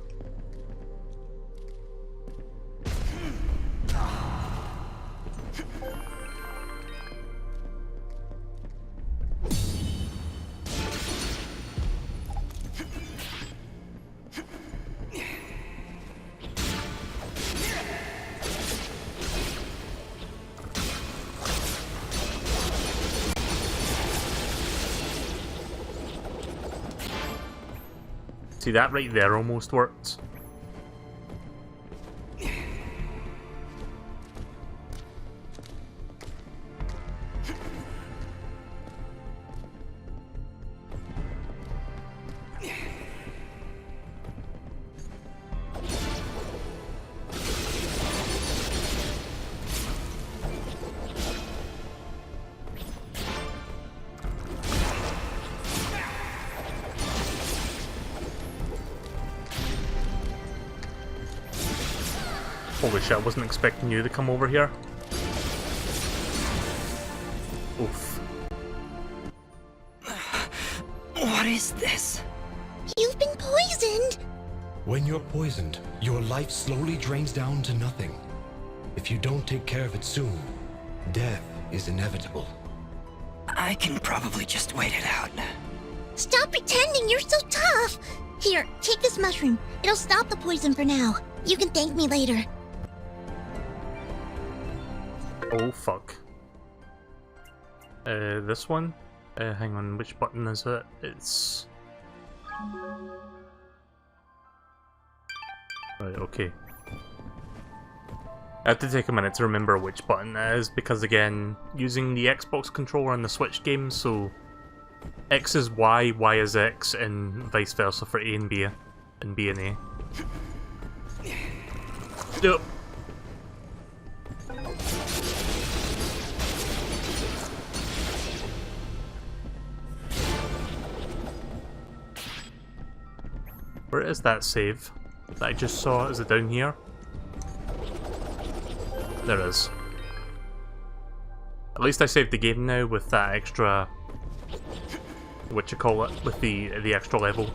See, that right there almost worked. Holy shit, I wasn't expecting you to come over here. Oof. What is this? You've been poisoned! When you're poisoned, your life slowly drains down to nothing. If you don't take care of it soon, death is inevitable. I can probably just wait it out. Stop pretending, you're so tough! Here, take this mushroom. It'll stop the poison for now. You can thank me later. Oh fuck. This one? Hang on, which button is it? It's... Right, okay. I have to take a minute to remember which button it is, because again, using the Xbox controller on the Switch game, so X is Y, Y is X, and vice versa for A and B, and B and A. Yep. Where is that save that I just saw? Is it down here? There is. At least I saved the game now with that extra... what you call it? With the extra level.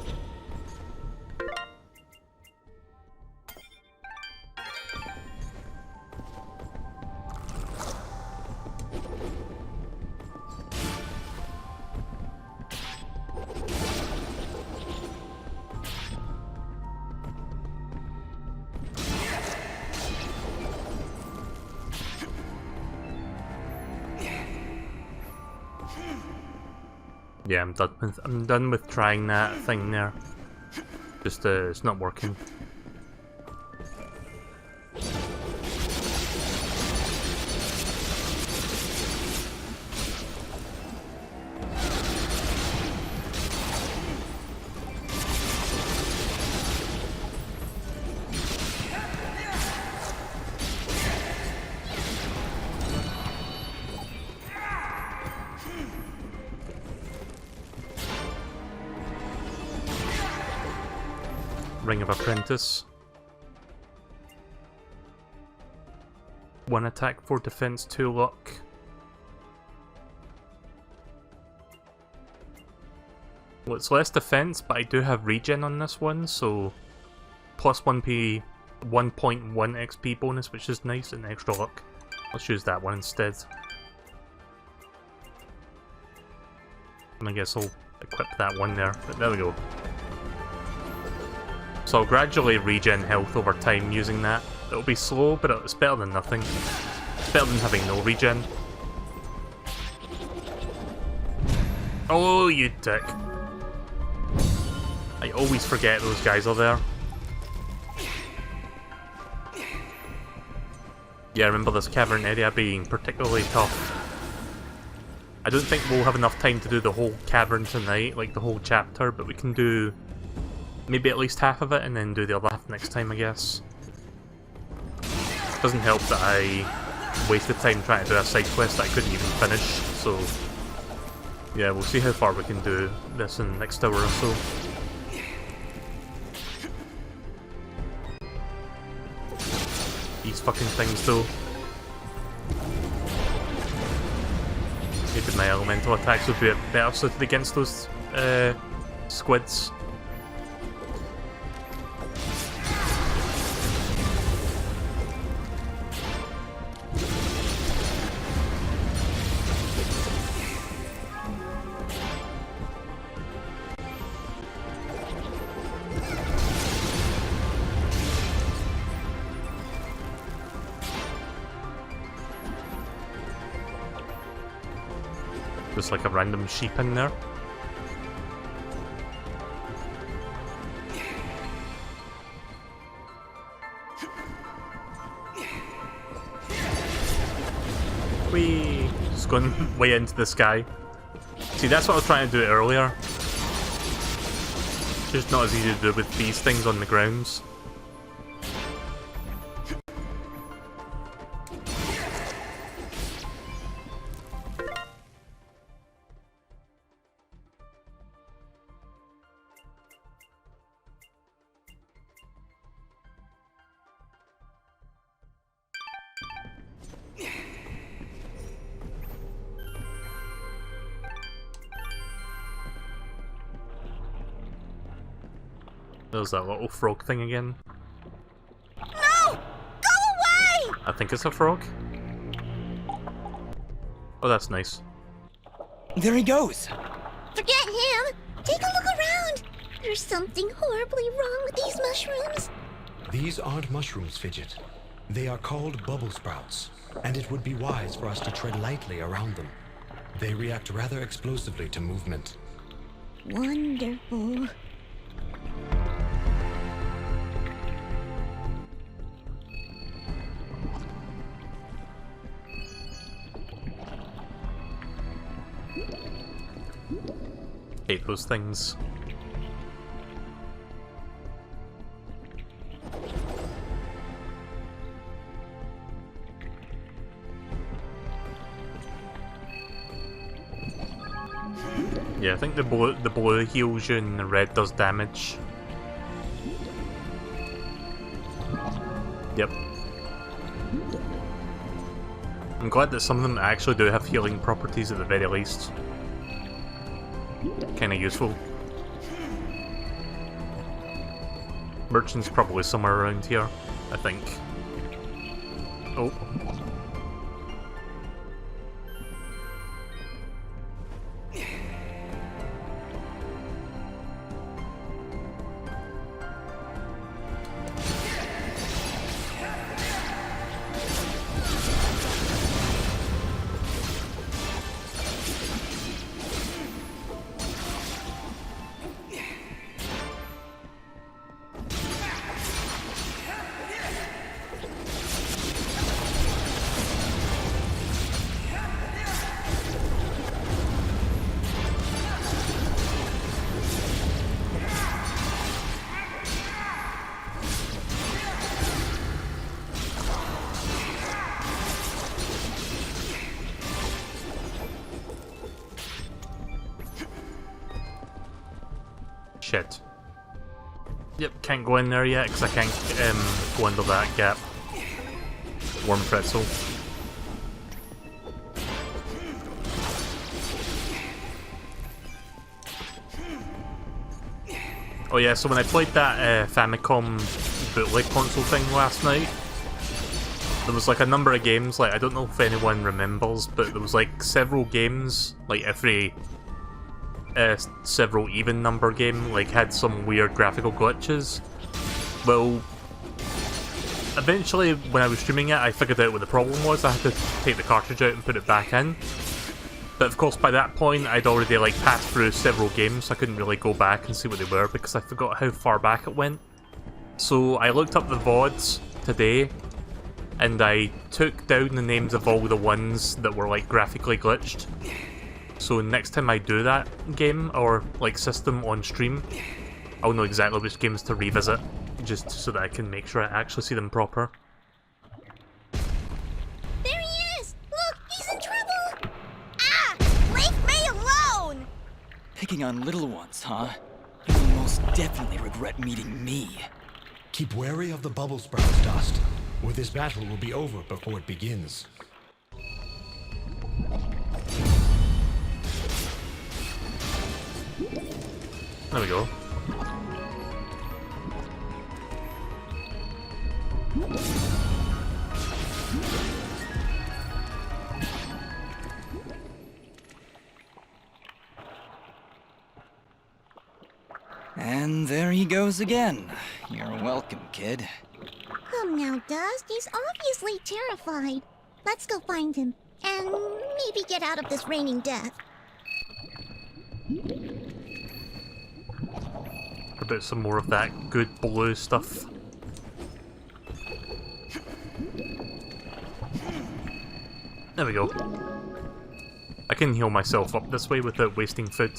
Yeah, I'm done with trying that thing there. Just it's not working. Ring of Apprentice. 1 attack, 4 defense, 2 luck. Well, it's less defense, but I do have regen on this one, so plus 1p, 1.1 XP bonus, which is nice, and extra luck. Let's use that one instead. And I guess I'll equip that one there, but there we go. So I'll gradually regen health over time using that. It'll be slow, but it's better than nothing. It's better than having no regen. Oh, you dick. I always forget those guys are there. Yeah, I remember this cavern area being particularly tough. I don't think we'll have enough time to do the whole cavern tonight, like the whole chapter, but we can do maybe at least half of it and then do the other half next time, I guess. Doesn't help that I wasted time trying to do a side quest that I couldn't even finish, so yeah, we'll see how far we can do this in the next hour or so. These fucking things though. Maybe my elemental attacks would be better suited against those squids. Just like a random sheep in there. Whee! Just going way into the sky. See, that's what I was trying to do earlier. Just not as easy to do with these things on the grounds. There's that little frog thing again. No! Go away! I think it's a frog. Oh, that's nice. There he goes! Forget him! Take a look around! There's something horribly wrong with these mushrooms. These aren't mushrooms, Fidget. They are called bubble sprouts, and it would be wise for us to tread lightly around them. They react rather explosively to movement. Wonderful. Hate those things. Yeah, I think the blue heals you and the red does damage. Yep. I'm glad that some of them actually do have healing properties at the very least. Kinda useful. Merchant's probably somewhere around here, I think. Oh. Shit. Yep, can't go in there yet because I can't go under that gap. Worm pretzel. Oh yeah, so when I played that Famicom bootleg console thing last night, there was like a number of games, like I don't know if anyone remembers, but there was like several games, like every several even number game, like had some weird graphical glitches. Well, eventually when I was streaming it, I figured out what the problem was. I had to take the cartridge out and put it back in. But of course by that point I'd already like passed through several games, so I couldn't really go back and see what they were because I forgot how far back it went. So I looked up the VODs today and I took down the names of all the ones that were like graphically glitched. So next time I do that game or like system on stream, I'll know exactly which games to revisit, just so that I can make sure I actually see them proper. There he is! Look, he's in trouble! Ah! Leave me alone! Picking on little ones, huh? You will most definitely regret meeting me. Keep wary of the bubble sprouts, Dust, or this battle will be over before it begins. There we go. And there he goes again. You're welcome, kid. Come now, Dust. He's obviously terrified. Let's go find him. And maybe get out of this raining death. A bit some more of that good blue stuff. There we go. I can heal myself up this way without wasting food.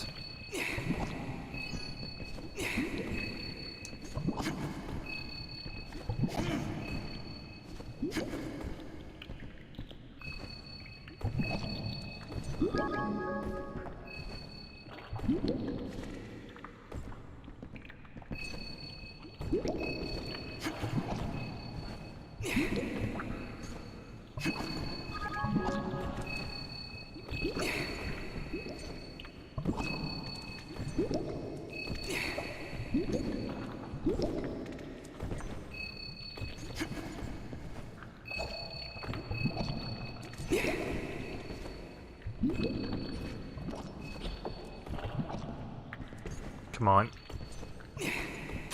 Come on.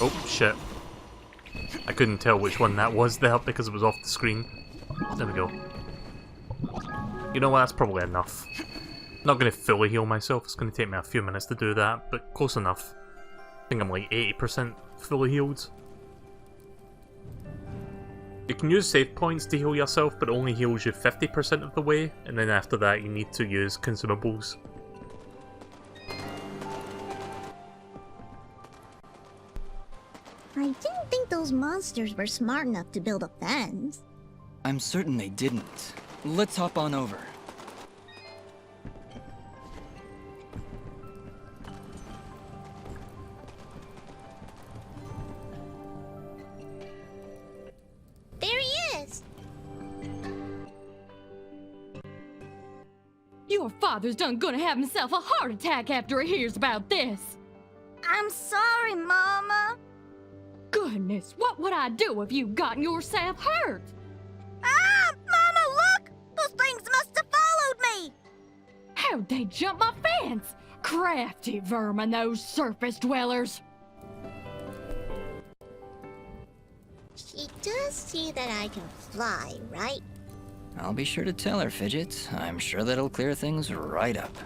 Oh, shit. I couldn't tell which one that was there because it was off the screen. There we go. You know what, that's probably enough. Not going to fully heal myself, it's going to take me a few minutes to do that, but close enough. I think I'm like 80% fully healed. You can use save points to heal yourself, but it only heals you 50% of the way, and then after that you need to use consumables. I didn't think those monsters were smart enough to build a fence. I'm certain they didn't. Let's hop on over. There he is! Your father's done gonna have himself a heart attack after he hears about this. I'm sorry, Mama. Goodness, what would I do if you gotten yourself hurt? Ah! Mama, look! Those things must have followed me! How'd they jump my fence? Crafty vermin, those surface dwellers. She does see that I can fly, right? I'll be sure to tell her, Fidget. I'm sure that'll clear things right up.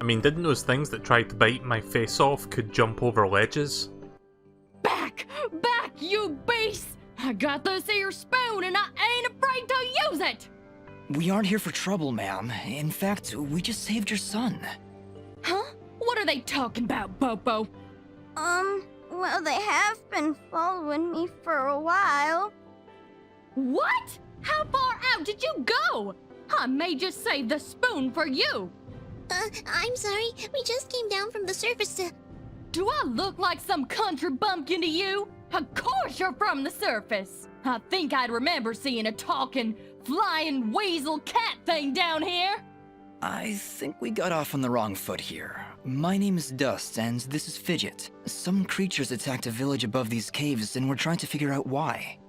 I mean, didn't those things that tried to bite my face off could jump over ledges? Back! Back, you beasts! I got this here spoon and I ain't afraid to use it! We aren't here for trouble, ma'am. In fact, we just saved your son. Huh? What are they talking about, Bopo? Well, they have been following me for a while. What? How far out did you go? I may just save the spoon for you. I'm sorry. We just came down from the surface to... Do I look like some country bumpkin to you? Of course you're from the surface. I think I'd remember seeing a talking, flying weasel cat thing down here. I think we got off on the wrong foot here. My name is Dust, and this is Fidget. Some creatures attacked a village above these caves, and we're trying to figure out why.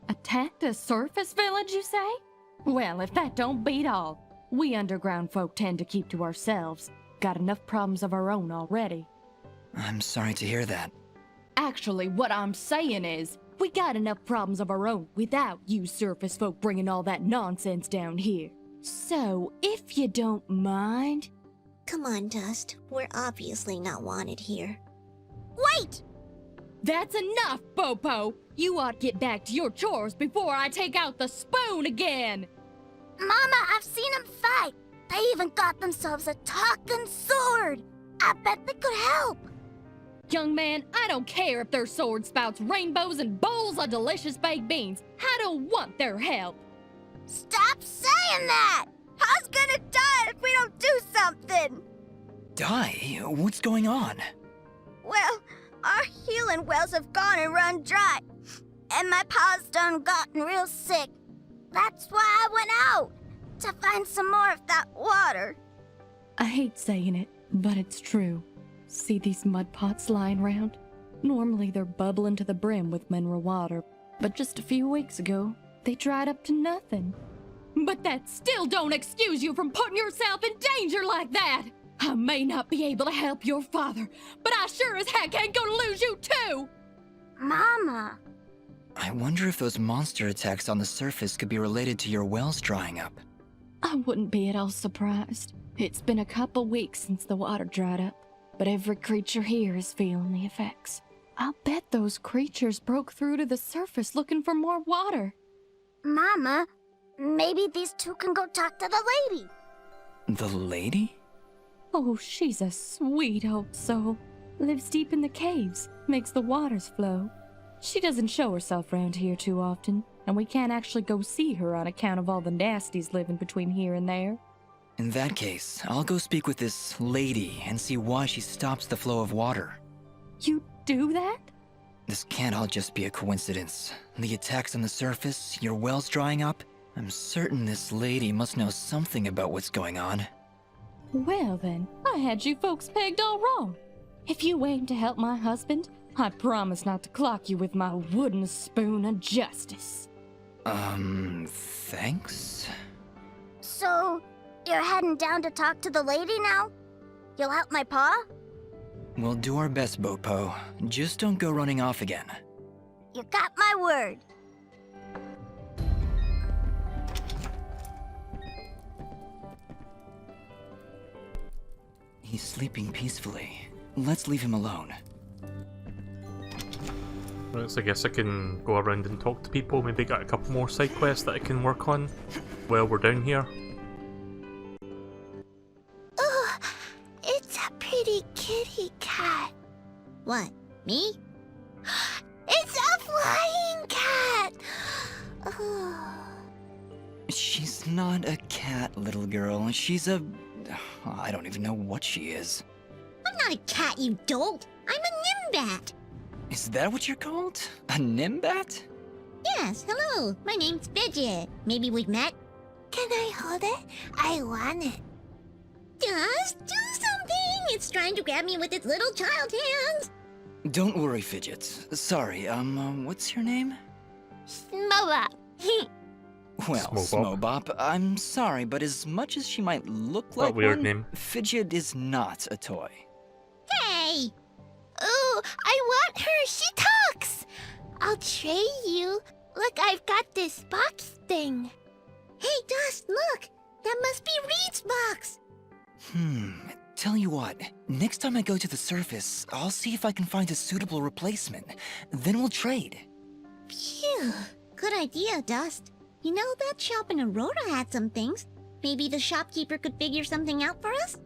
Attacked a surface village, you say? Well, if that don't beat all. We underground folk tend to keep to ourselves. Got enough problems of our own already. I'm sorry to hear that. Actually, what I'm saying is, we got enough problems of our own without you surface folk bringing all that nonsense down here. So, if you don't mind... Come on, Dust. We're obviously not wanted here. Wait! That's enough, Bopo! You ought to get back to your chores before I take out the spoon again! Mama, I've seen them fight. They even got themselves a talking sword. I bet they could help. Young man, I don't care if their sword spouts rainbows and bowls of delicious baked beans. I don't want their help. Stop saying that! I was gonna die if we don't do something! Die? What's going on? Well, our healing wells have gone and run dry. And my pa's done gotten real sick. That's why I went out, to find some more of that water. I hate saying it, but it's true. See these mud pots lying around? Normally they're bubbling to the brim with mineral water, but just a few weeks ago, they dried up to nothing. But that still don't excuse you from putting yourself in danger like that! I may not be able to help your father, but I sure as heck ain't gonna lose you too! Mama. I wonder if those monster attacks on the surface could be related to your wells drying up. I wouldn't be at all surprised. It's been a couple weeks since the water dried up, but every creature here is feeling the effects. I'll bet those creatures broke through to the surface looking for more water. Mama, Maybe these two can go talk to the lady. The lady? Oh, she's a sweet old soul. Lives deep in the caves, makes the waters flow. She doesn't show herself around here too often, and we can't actually go see her on account of all the nasties living between here and there. In that case, I'll go speak with this lady and see why she stops the flow of water. You do that? This can't all just be a coincidence. The attacks on the surface, your wells drying up. I'm certain this lady must know something about what's going on. Well then, I had you folks pegged all wrong. If you aim to help my husband, I promise not to clock you with my wooden spoon of justice. Thanks? So, you're heading down to talk to the lady now? You'll help my pa? We'll do our best, Bopo. Just don't go running off again. You got my word. He's sleeping peacefully. Let's leave him alone. Right, so I guess I can go around and talk to people, maybe get a couple more side quests that I can work on while we're down here. Ooh, it's a pretty kitty cat. What, me? It's a flying cat! She's not a cat, little girl. She's a... I don't even know what she is. I'm not a cat, you dolt. I'm a nimbat. Is that what you're called? A nimbat? Yes, hello. My name's Fidget. Maybe we've met? Can I hold it? I want it. Just do something! It's trying to grab me with its little child hands. Don't worry, Fidget. Sorry, what's your name? Smoba. Well, Smobop, I'm sorry, but as much as she might look like weird one, name. Fidget is not a toy. Hey! Ooh, I want her. She talks. I'll trade you. Look, I've got this box thing. Hey, Dust, look. That must be Reed's box. Tell you what, next time I go to the surface, I'll see if I can find a suitable replacement. Then we'll trade. Phew. Good idea, Dust. You know, that shop in Aurora had some things. Maybe the shopkeeper could figure something out for us?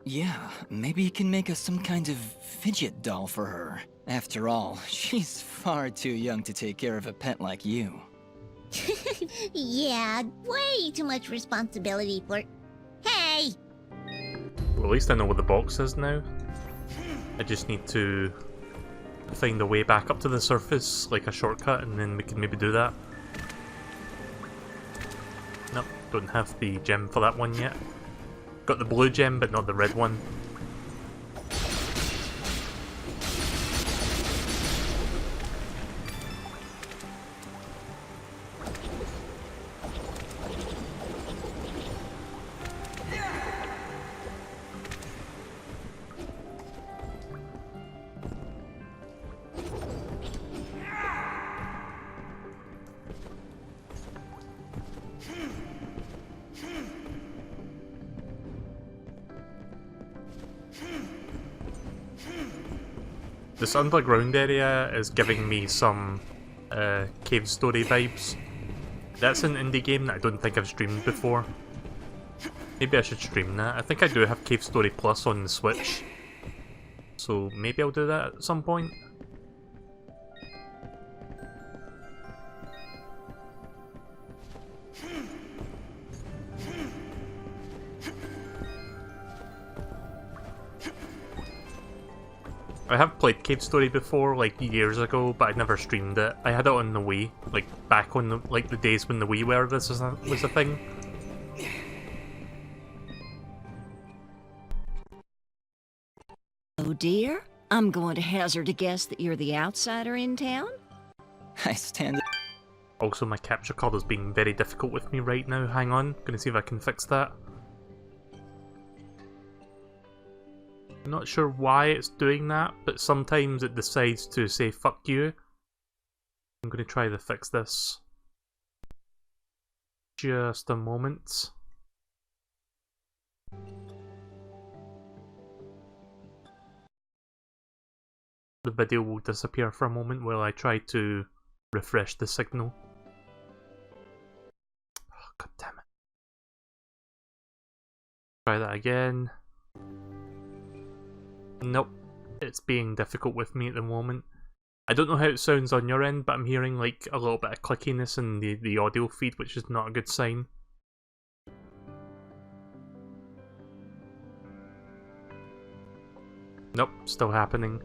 Yeah, maybe you can make us some kind of fidget doll for her. After all, she's far too young to take care of a pet like you. Yeah, way too much responsibility for... Hey! Well, at least I know what the box is now. I just need to find a way back up to the surface, like a shortcut, and then we can maybe do that. Nope, don't have the gem for that one yet. Got the blue gem, but not the red one. This underground area is giving me some cave story vibes. That's an indie game that I don't think I've streamed before. Maybe I should stream that. I think I do have Cave Story Plus on the Switch. So maybe I'll do that at some point. I have played Cave Story before, like years ago, but I'd never streamed it. I had it on the Wii, like back on the the days when the Wii was a thing. Oh dear, I'm going to hazard a guess that you're the outsider in town? I stand... Also, my capture card is being very difficult with me right now. Hang on, gonna see if I can fix that. I'm not sure why it's doing that, but sometimes it decides to say fuck you. I'm gonna try to fix this. Just a moment. The video will disappear for a moment while I try to refresh the signal. Oh, God damn it. Try that again. Nope. It's being difficult with me at the moment. I don't know how it sounds on your end, but I'm hearing like a little bit of clickiness in the audio feed, which is not a good sign. Nope, still happening.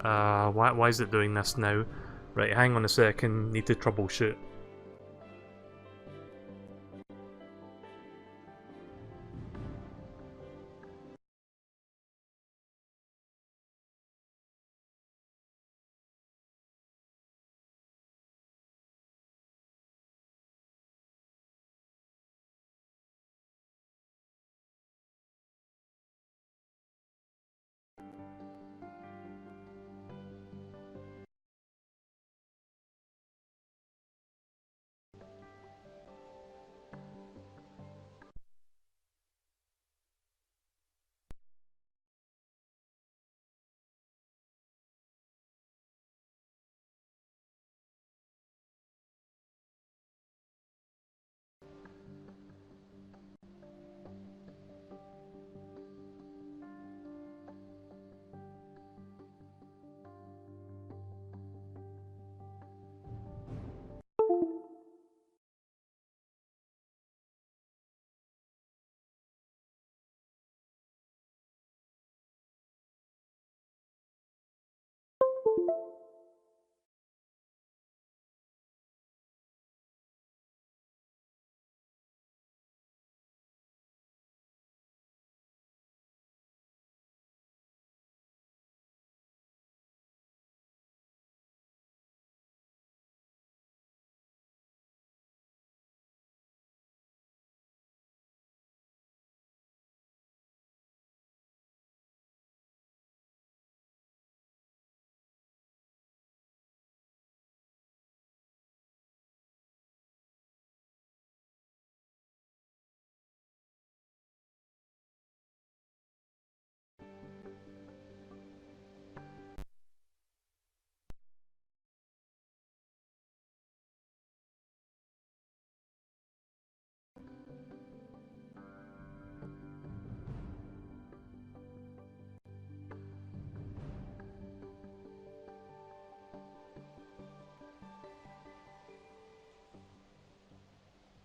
Why is it doing this now? Right, hang on a second, need to troubleshoot.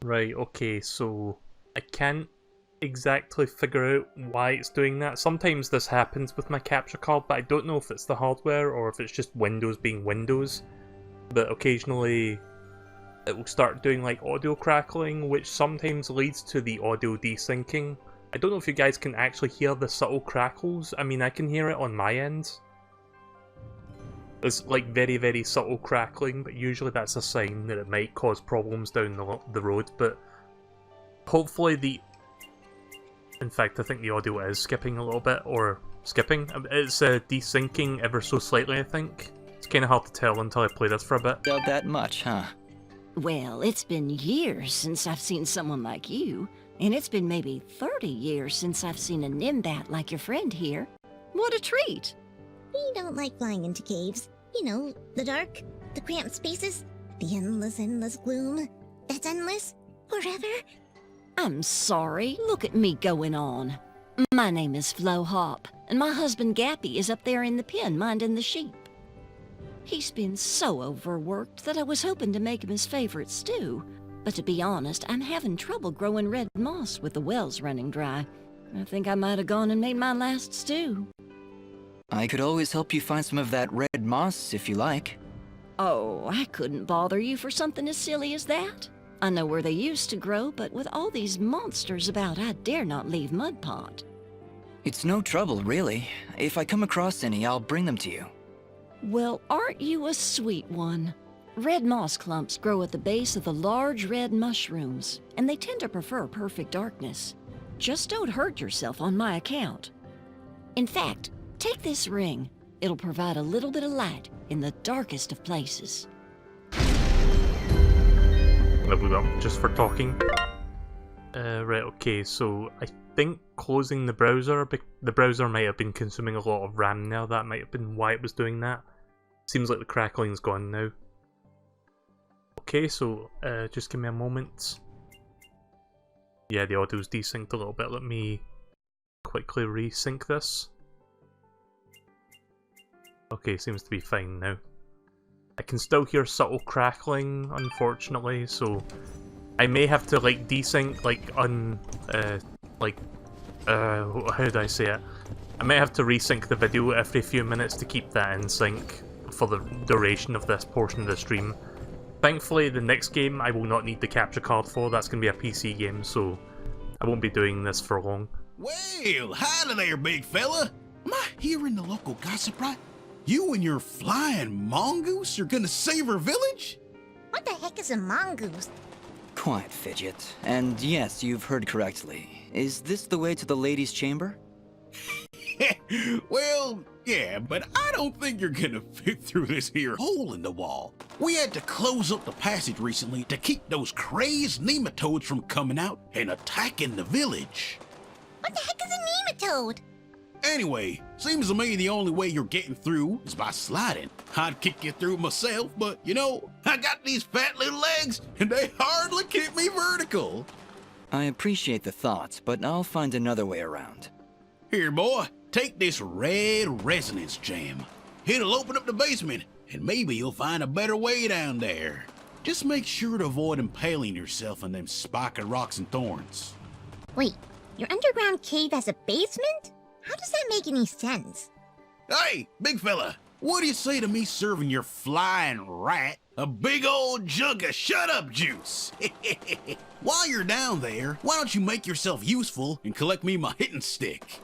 Right, okay, so I can't exactly figure out why it's doing that. Sometimes this happens with my capture card, but I don't know if it's the hardware or if it's just Windows being Windows. But occasionally it will start doing like audio crackling, which sometimes leads to the audio desyncing. I don't know if you guys can actually hear the subtle crackles. I mean, I can hear it on my end. It's like very, very subtle crackling, but usually that's a sign that it might cause problems down the road, but hopefully in fact, I think the audio is skipping a little bit, or skipping. It's desyncing ever so slightly, I think. It's kind of hard to tell until I play this for a bit. Doubt that much, huh? Well, it's been years since I've seen someone like you, and it's been maybe 30 years since I've seen a Nimbat like your friend here. What a treat! We don't like flying into caves. You know, the dark, the cramped spaces, the endless gloom. That's endless, forever. I'm sorry, look at me going on. My name is Flo Hop, and my husband Gappy is up there in the pen minding the sheep. He's been so overworked that I was hoping to make him his favorite stew. But to be honest, I'm having trouble growing red moss with the wells running dry. I think I might have gone and made my last stew. I could always help you find some of that red moss if you like. Oh, I couldn't bother you for something as silly as that. I know where they used to grow, but with all these monsters about, I dare not leave Mudpot. It's no trouble, really. If I come across any, I'll bring them to you. Well, aren't you a sweet one? Red moss clumps grow at the base of the large red mushrooms, and they tend to prefer perfect darkness. Just don't hurt yourself on my account. In fact, take this ring. It'll provide a little bit of light in the darkest of places. Leveled up just for talking. Right, okay, so I think closing the browser might have been consuming a lot of RAM now. That might have been why it was doing that. Seems like the crackling's gone now. Okay, so just give me a moment. Yeah, the audio's desynced a little bit. Let me quickly resync this. Okay, seems to be fine now. I can still hear subtle crackling, unfortunately, so I may have to like desync, how do I say it? I may have to resync the video every few minutes to keep that in sync for the duration of this portion of the stream. Thankfully, the next game I will not need the capture card for. That's going to be a PC game, so I won't be doing this for long. Well, howdy there, big fella. Am I hearing the local gossip right? You and your flying mongoose are gonna save our village? What the heck is a mongoose? Quiet, Fidget. And yes, you've heard correctly. Is this the way to the ladies' chamber? Well, yeah, but I don't think you're gonna fit through this here hole in the wall. We had to close up the passage recently to keep those crazed nematodes from coming out and attacking the village. What the heck is a nematode? Anyway, seems to me the only way you're getting through is by sliding. I'd kick you through myself, but you know, I got these fat little legs and they hardly keep me vertical. I appreciate the thought, but I'll find another way around. Here, boy, take this red resonance gem. It'll open up the basement, and maybe you'll find a better way down there. Just make sure to avoid impaling yourself on them spiky rocks and thorns. Wait, your underground cave has a basement? How does that make any sense? Hey, big fella, what do you say to me serving your flying rat a big old jug of shut-up juice? While you're down there, why don't you make yourself useful and collect me my hitting stick?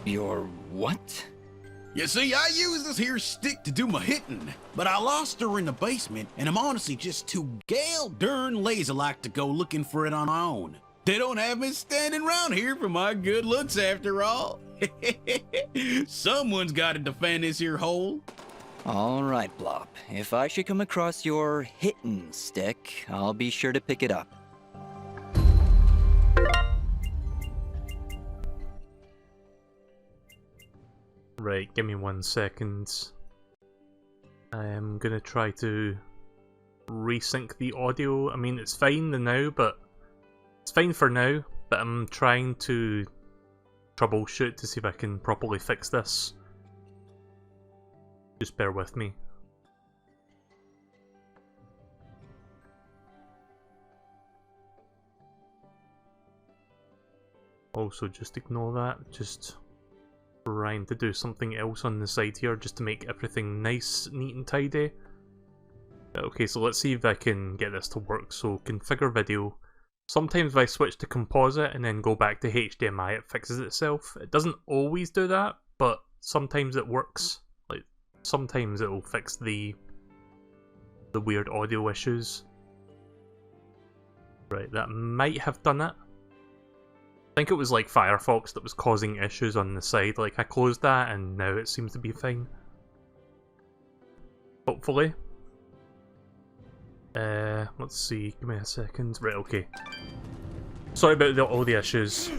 Your what? You see, I use this here stick to do my hitting, but I lost her in the basement, and I'm honestly just too gal darn lazy-like to go looking for it on my own. They don't have me standing around here for my good looks after all. Someone's got to defend this here hole. All right, Blop. If I should come across your hitting stick, I'll be sure to pick it up. Right, give me 1 second. I am gonna try to resync the audio. I mean, it's fine now, but it's fine for now, but I'm trying to troubleshoot to see if I can properly fix this. Just bear with me. Also, just ignore that. Just trying to do something else on the side here just to make everything nice, neat and tidy. Okay, so let's see if I can get this to work. So configure video. Sometimes if I switch to composite and then go back to HDMI, it fixes itself. It doesn't always do that, but sometimes it works. Like, sometimes it will fix the weird audio issues. Right, that might have done it. I think it was like Firefox that was causing issues on the side. Like, I closed that and now it seems to be fine. Hopefully. Let's see, give me a second. Right, okay. Sorry about all the issues.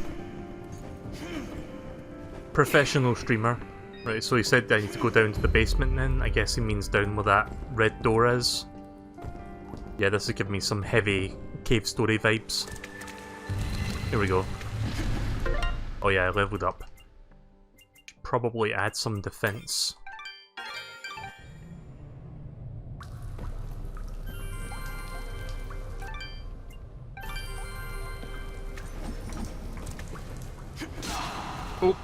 Professional streamer. Right, so he said I need to go down to the basement then. I guess he means down where that red door is. Yeah, this is giving me some heavy cave story vibes. Here we go. Oh yeah, I leveled up. Probably add some defense. Oh.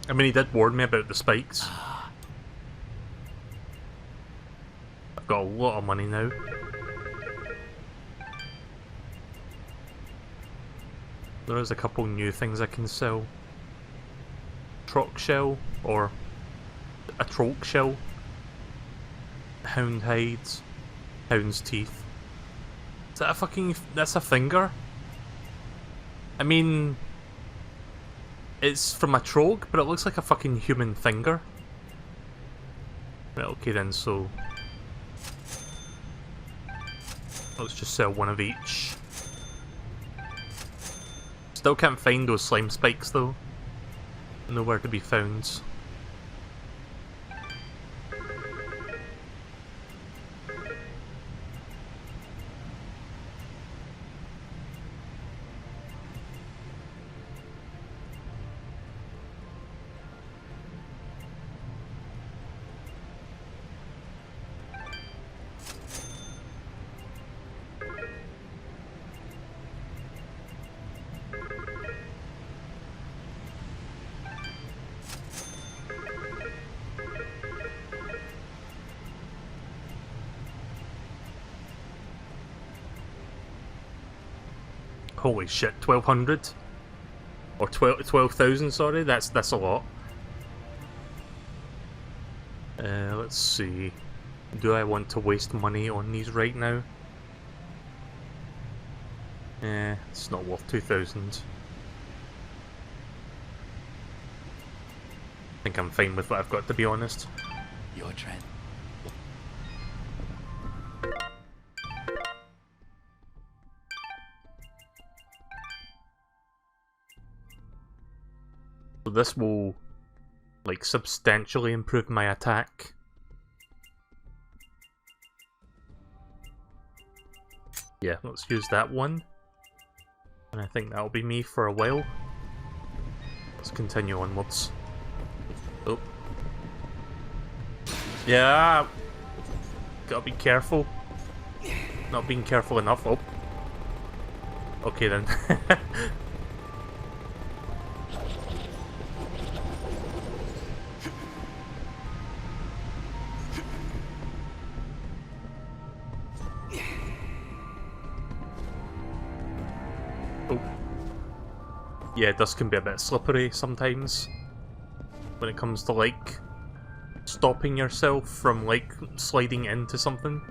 I mean, he did warn me about the spikes. I've got a lot of money now. There is a couple new things I can sell. Trock shell, or a trock shell. Hound hides. Hound's teeth. Is that a fucking... that's a finger? I mean... it's from a trog, but it looks like a fucking human finger. Right, okay then, so... let's just sell one of each. Still can't find those slime spikes though. Nowhere to be found. Holy shit, 1,200? Or 12,000, sorry, that's a lot. Let's see. Do I want to waste money on these right now? It's not worth 2,000. I think I'm fine with what I've got, to be honest. Your turn. So this will, like, substantially improve my attack. Yeah, let's use that one. And I think that'll be me for a while. Let's continue onwards. Oh. Yeah! Gotta be careful. Not being careful enough. Oh. Okay then. Yeah, this can be a bit slippery sometimes when it comes to, like, stopping yourself from, like, sliding into something.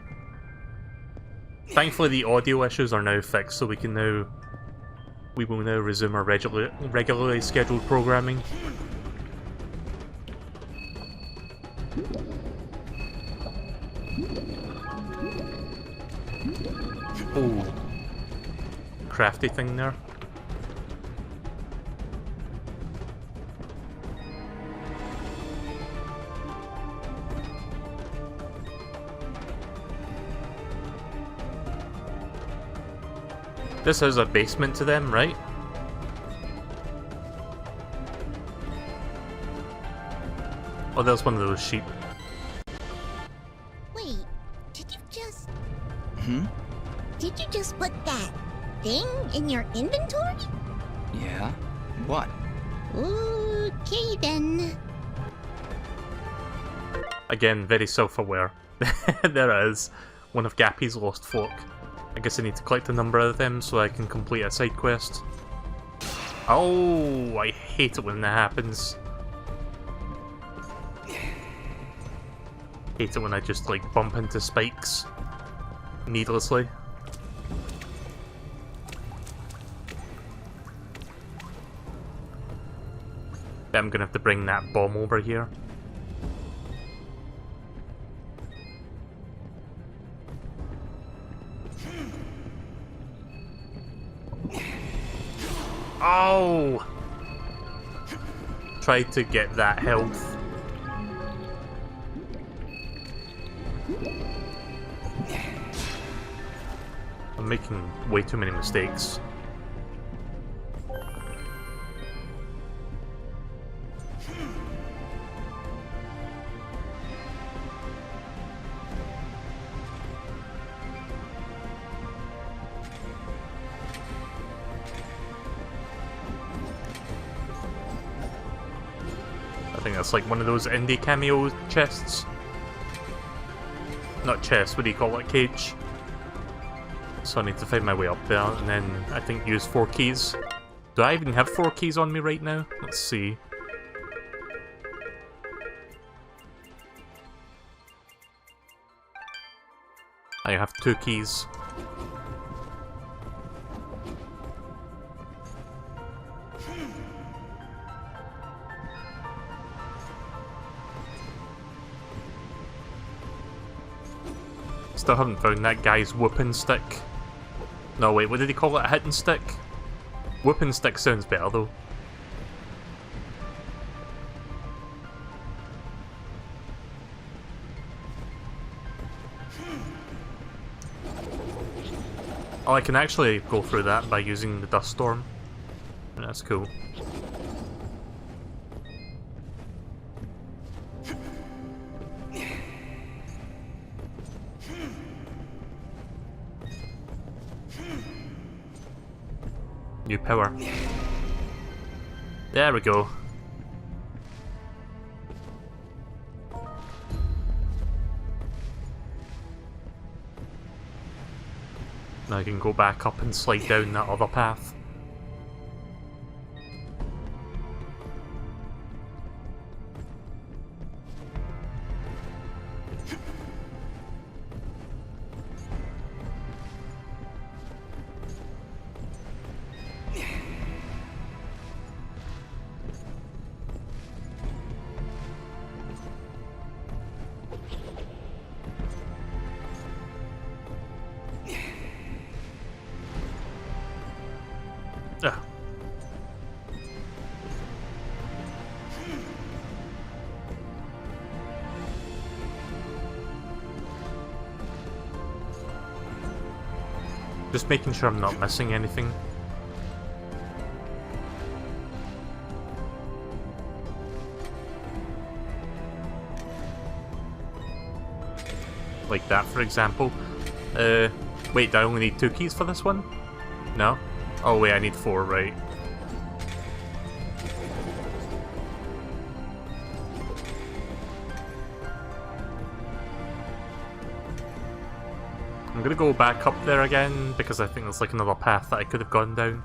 Thankfully the audio issues are now fixed, so we will now resume our regularly scheduled programming. Oh, crafty thing there. This has a basement to them, right? Oh, there's one of those sheep. Wait, did you just... Hmm? Did you just put that thing in your inventory? Yeah? What? Okay then. Again, very self-aware. There it is. One of Gappy's lost folk. I guess I need to collect a number of them so I can complete a side quest. Oh, I hate it when that happens. Hate it when I just, like, bump into spikes needlessly. I'm gonna have to bring that bomb over here. Oh! Try to get that health. I'm making way too many mistakes. I think that's like one of those indie cameo chests. Not chest, what do you call it? Cage. So I need to find my way up there and then I think use 4 keys. Do I even have 4 keys on me right now? Let's see. I have 2 keys. Still haven't found that guy's whooping stick. No, wait, what did he call it? A hitting stick? Whooping stick sounds better though. Oh, I can actually go through that by using the dust storm. That's cool. New power. There we go. Now I can go back up and slide down that other path. Ah. Just making sure I'm not missing anything. Like that, for example. Wait, do I only need 2 keys for this one? No? Oh wait, I need 4, right. I'm gonna go back up there again, because I think there's like another path that I could have gone down.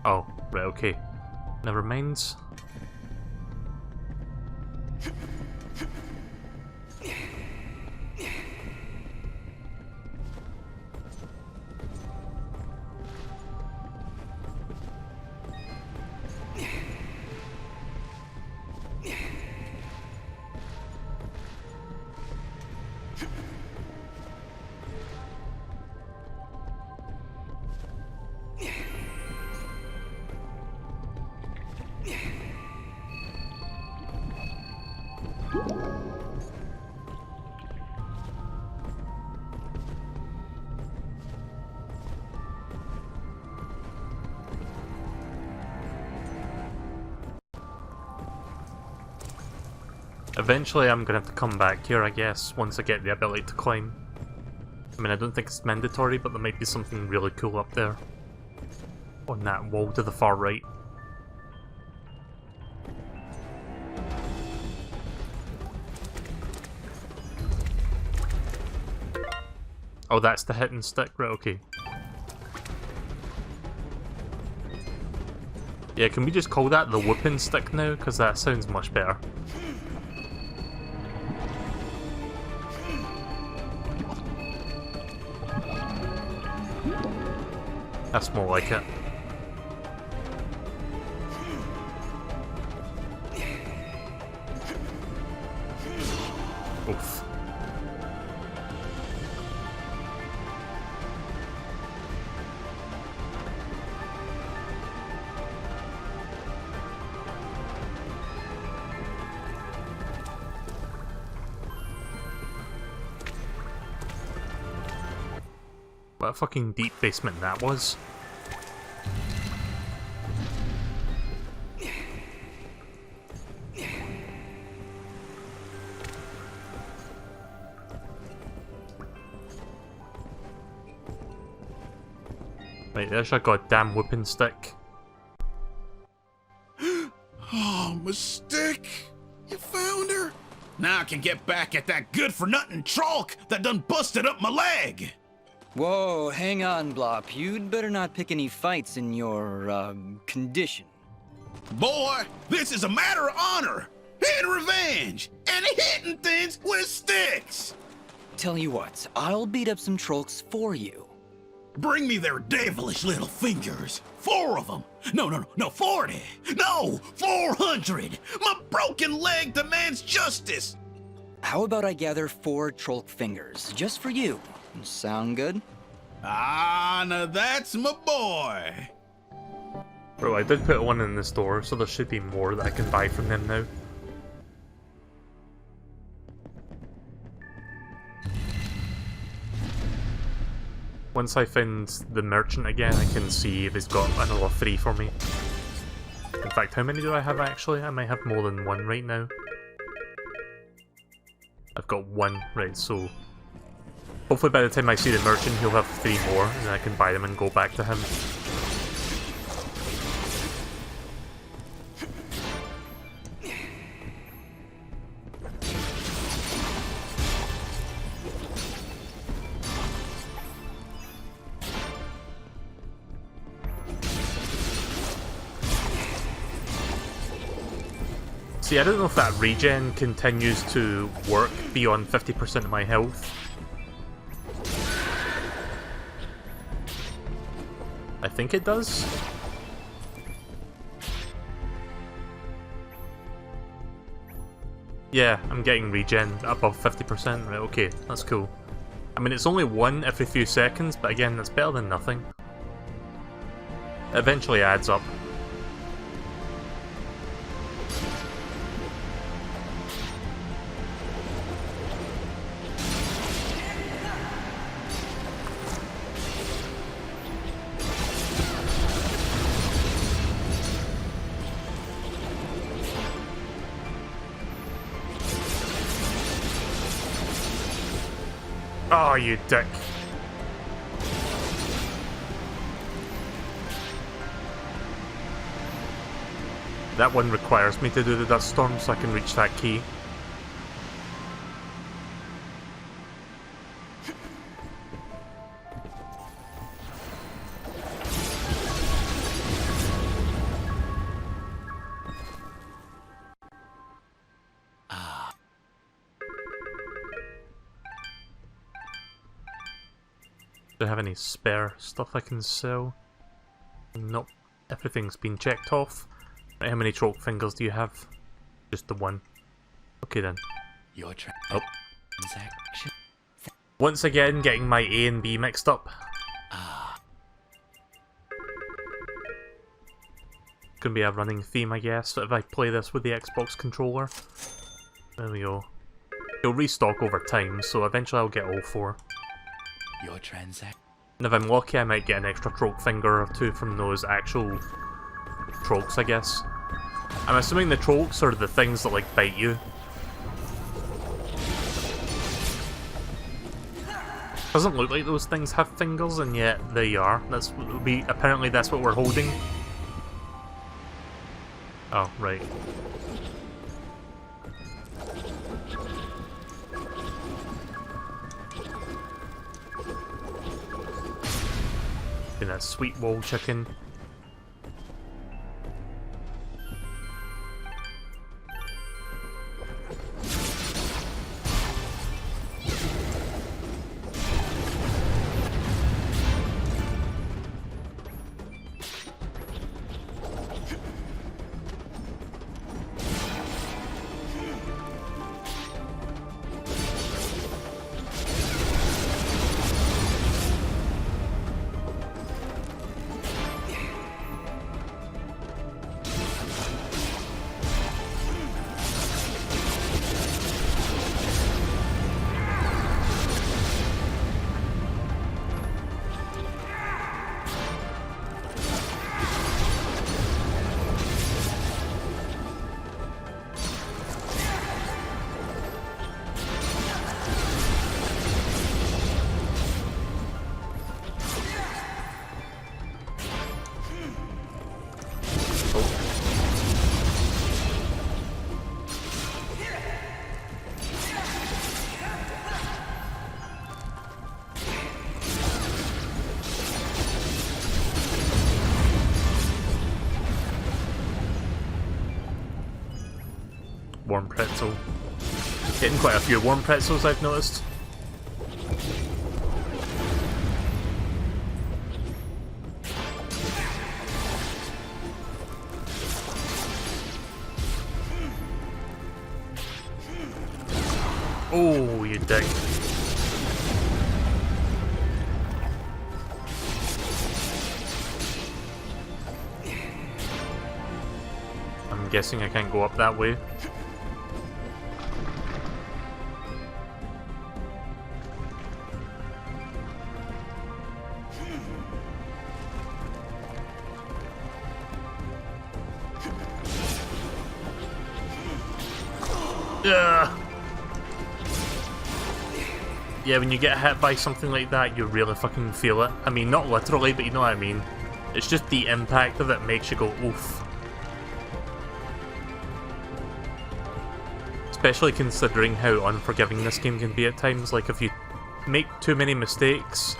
Oh, right, okay. Never mind. Eventually I'm gonna have to come back here, I guess, once I get the ability to climb. I mean, I don't think it's mandatory, but there might be something really cool up there. On that wall to the far right. Oh, that's the hit and stick? Right, okay. Yeah, can we just call that the whooping stick now? Because that sounds much better. That's more like it. Oof. What a fucking deep basement that was. Right, there's your goddamn whooping stick. Oh, my stick! You found her? Now I can get back at that good-for-nothing trolk that done busted up my leg! Whoa, hang on, Blop. You'd better not pick any fights in your, condition. Boy, this is a matter of honor and revenge and hitting things with sticks! Tell you what, I'll beat up some trolks for you. Bring me their devilish little fingers. 4 of them. No, 40. No, 400. My broken leg demands justice. How about I gather 4 trolk fingers, just for you? Sound good? Ah, now that's my boy. Bro, I did put one in the store, so there should be more that I can buy from them now. Once I find the merchant again, I can see if he's got another 3 for me. In fact, how many do I have actually? I might have more than 1 right now. I've got 1, right, so hopefully by the time I see the merchant he'll have 3 more, and then I can buy them and go back to him. See, I don't know if that regen continues to work beyond 50% of my health. I think it does. Yeah, I'm getting regen above 50%. Right, okay, that's cool. I mean, it's only 1 every few seconds, but again, that's better than nothing. It eventually adds up. Oh, you dick. That one requires me to do the dust storm so I can reach that key. Do I have any spare stuff I can sell? Nope. Everything's been checked off. Right, how many troll fingers do you have? Just the 1. Okay then. Your Oh. transaction. Once again, getting my A and B mixed up. Gonna be a running theme, I guess, if I play this with the Xbox controller. There we go. It'll restock over time, so eventually I'll get all 4. Your transaction. And if I'm lucky, I might get an extra troll finger or 2 from those actual trolls, I guess. I'm assuming the trolls are the things that, like, bite you. Doesn't look like those things have fingers, and yet they are. Apparently that's what we're holding. Oh, right. That sweet wall chicken. Warm pretzel. Getting quite a few warm pretzels, I've noticed. Oh, you dick. I'm guessing I can't go up that way. Yeah, when you get hit by something like that, you really fucking feel it. I mean, not literally, but you know what I mean. It's just the impact of it makes you go, oof. Especially considering how unforgiving this game can be at times. Like, if you make too many mistakes,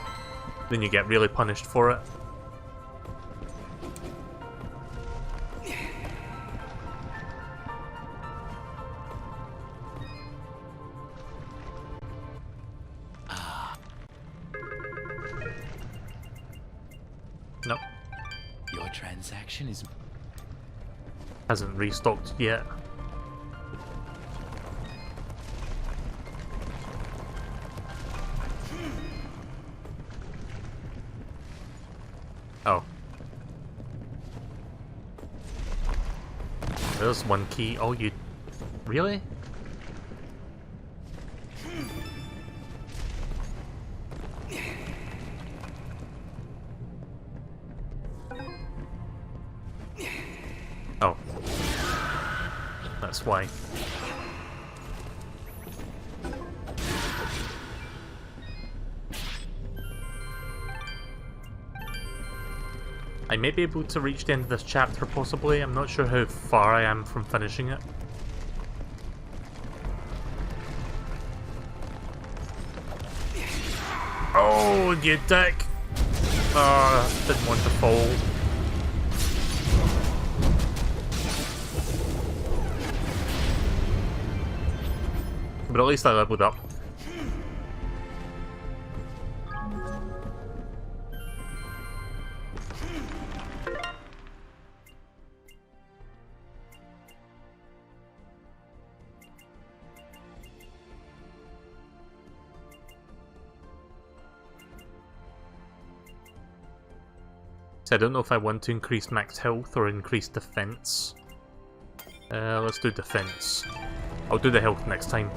then you get really punished for it. Nope. Your transaction is... Hasn't restocked yet. Oh. There's one key. Oh, you... Really? Oh. That's why. I may be able to reach the end of this chapter, possibly. I'm not sure how far I am from finishing it. Oh, you dick! Oh, didn't want to fall. But at least I leveled up. So I don't know if I want to increase max health or increase defense. Let's do defense. I'll do the health next time.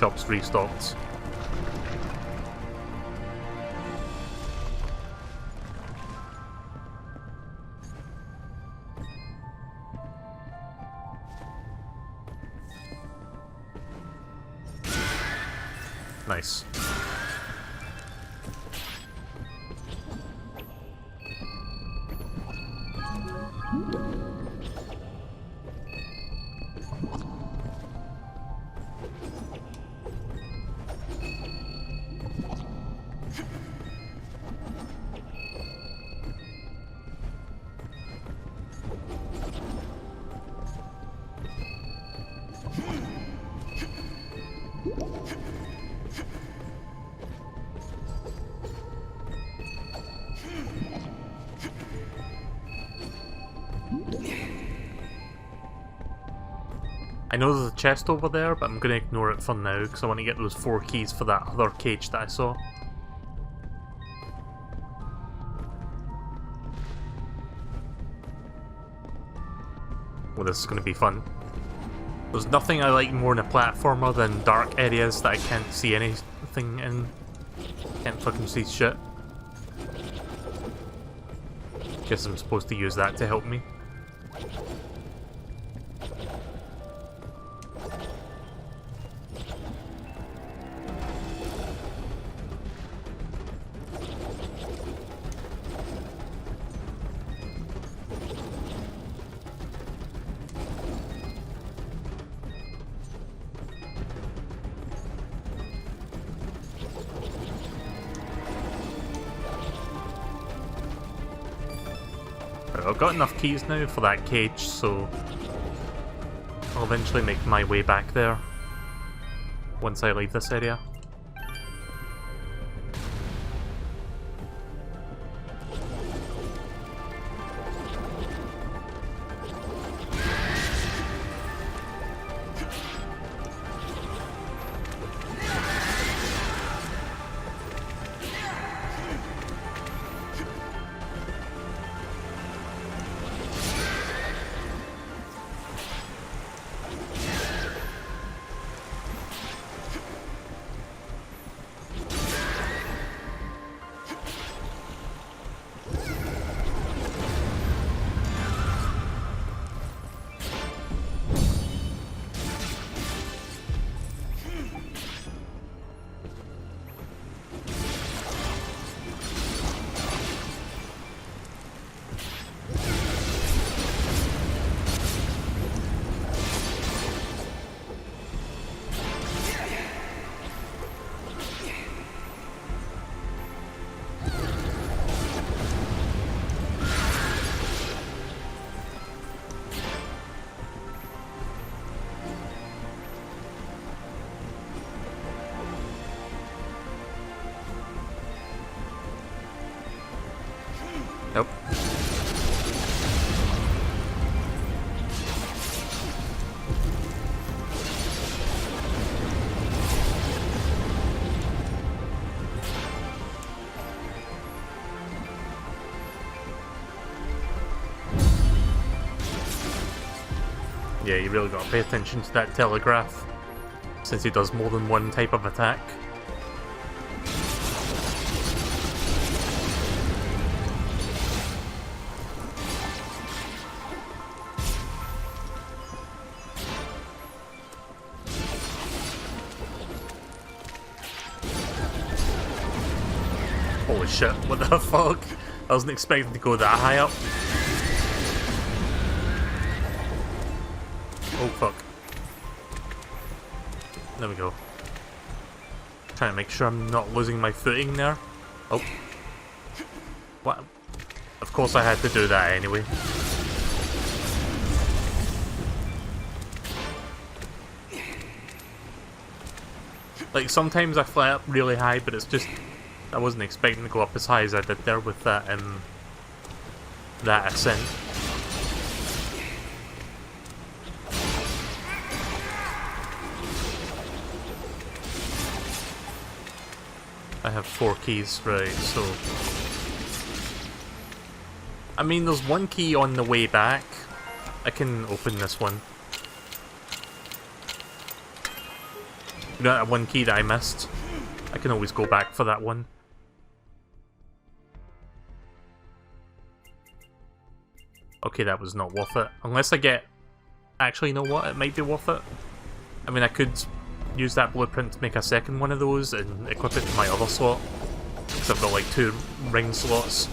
Shops restocked. Nice. I know there's a chest over there, but I'm going to ignore it for now because I want to get those 4 keys for that other cage that I saw. Well, this is going to be fun. There's nothing I like more in a platformer than dark areas that I can't see anything in. Can't fucking see shit. Guess I'm supposed to use that to help me. I've got enough keys now for that cage, so I'll eventually make my way back there once I leave this area. Yeah, you really gotta pay attention to that telegraph, since he does more than one type of attack. Holy shit, what the fuck? I wasn't expecting to go that high up. Oh fuck. There we go. Trying to make sure I'm not losing my footing there. Oh. What? Of course I had to do that anyway. Like, sometimes I fly up really high, but it's just... I wasn't expecting to go up as high as I did there with that, that ascent. I have 4 keys, right, so... I mean, there's one key on the way back. I can open this one. You know that one key that I missed? I can always go back for that one. Okay, that was not worth it. Unless I get... Actually, you know what? It might be worth it. I mean, I could use that blueprint to make a second one of those and equip it to my other slot. Because I've got like 2 ring slots.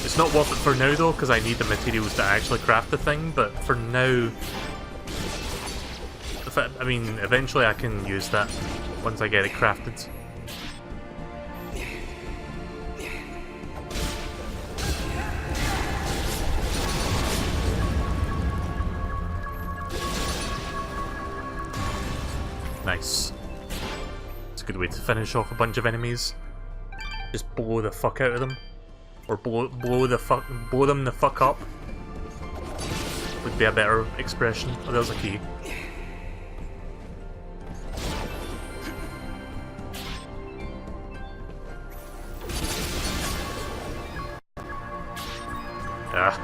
It's not worth it for now though, because I need the materials to actually craft the thing, but for now... I mean, eventually I can use that once I get it crafted. Nice. It's a good way to finish off a bunch of enemies. Just blow the fuck out of them. Or blow them the fuck up. Would be a better expression. Oh, there's a key. Ah.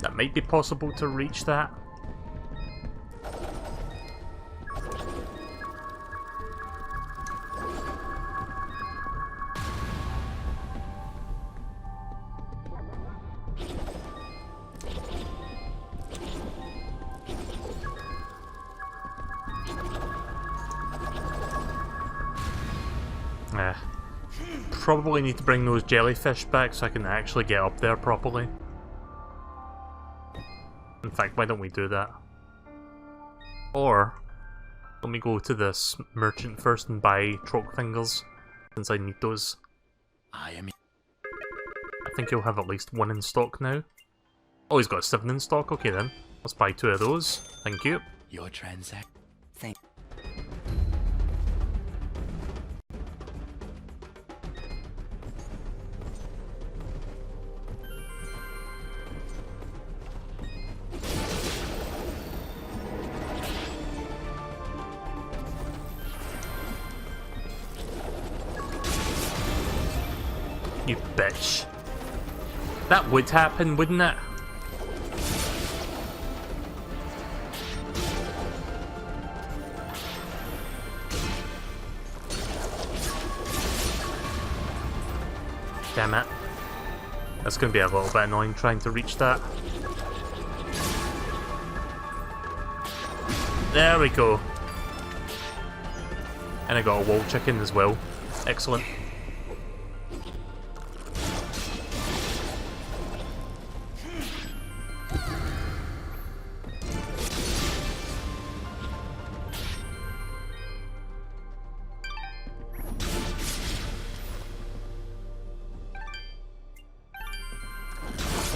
That might be possible to reach that. Probably need to bring those jellyfish back so I can actually get up there properly. In fact, why don't we do that? Or, let me go to this merchant first and buy troke fingers, since I need those. I think he'll have at least 1 in stock now. Oh, he's got 7 in stock? Okay then. Let's buy 2 of those. Thank you. Your transaction. Thank. You bitch. That would happen, wouldn't it? Damn it. That's going to be a little bit annoying trying to reach that. There we go. And I got a wall chicken as well. Excellent.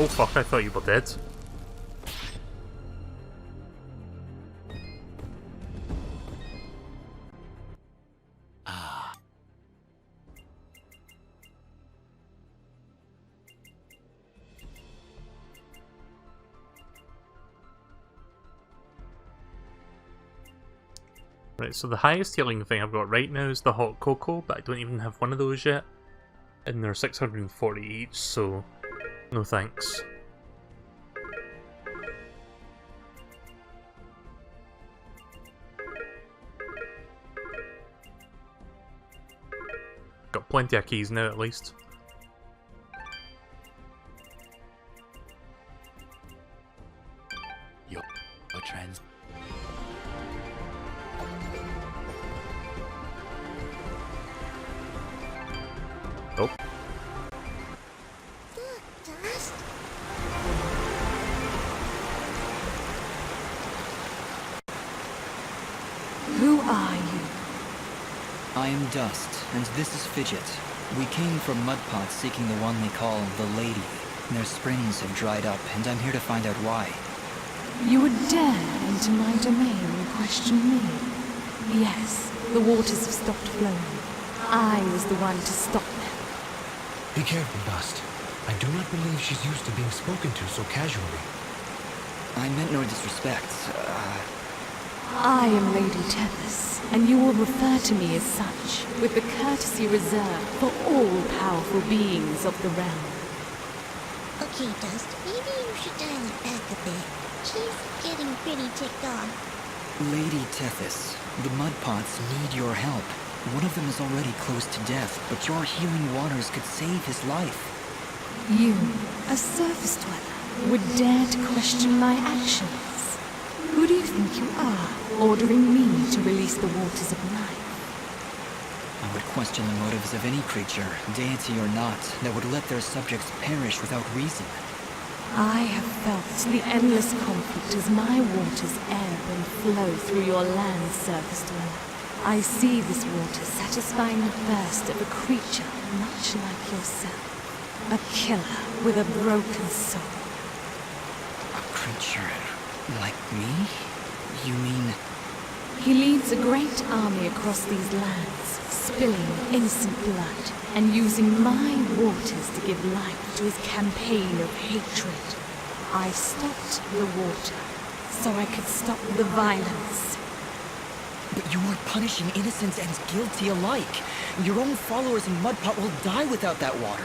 Oh fuck, I thought you were dead. Right, so the highest healing thing I've got right now is the hot cocoa, but I don't even have one of those yet. And they're 640 each, so no thanks. Got plenty of keys now at least. Your trans. Oh. Dust? Who are you? I am Dust, and this is Fidget. We came from Mudpot seeking the one they call the Lady. Their springs have dried up, and I'm here to find out why. You would dare enter my domain and question me? Yes, the waters have stopped flowing. I was the one to stop them. Be careful, Dust. I do not believe she's used to being spoken to so casually. I meant no disrespect. I am Lady Tethys, and you will refer to me as such, with the courtesy reserved for all powerful beings of the realm. Okay, Dust, maybe you should dial it back a bit. She's getting pretty ticked off. Lady Tethys, the Mudpots need your help. One of them is already close to death, but your healing waters could save his life. You, a surface dweller, would dare to question my actions? Who do you think you are, ordering me to release the waters of life? I would question the motives of any creature, deity or not, that would let their subjects perish without reason. I have felt the endless conflict as my waters ebb and flow through your land, surface dweller. I see this water satisfying the thirst of a creature much like yourself. A killer with a broken soul. A creature like me? You mean... He leads a great army across these lands, spilling innocent blood, and using my waters to give life to his campaign of hatred. I stopped the water, so I could stop the violence. But you are punishing innocents and guilty alike. Your own followers in Mudpot will die without that water.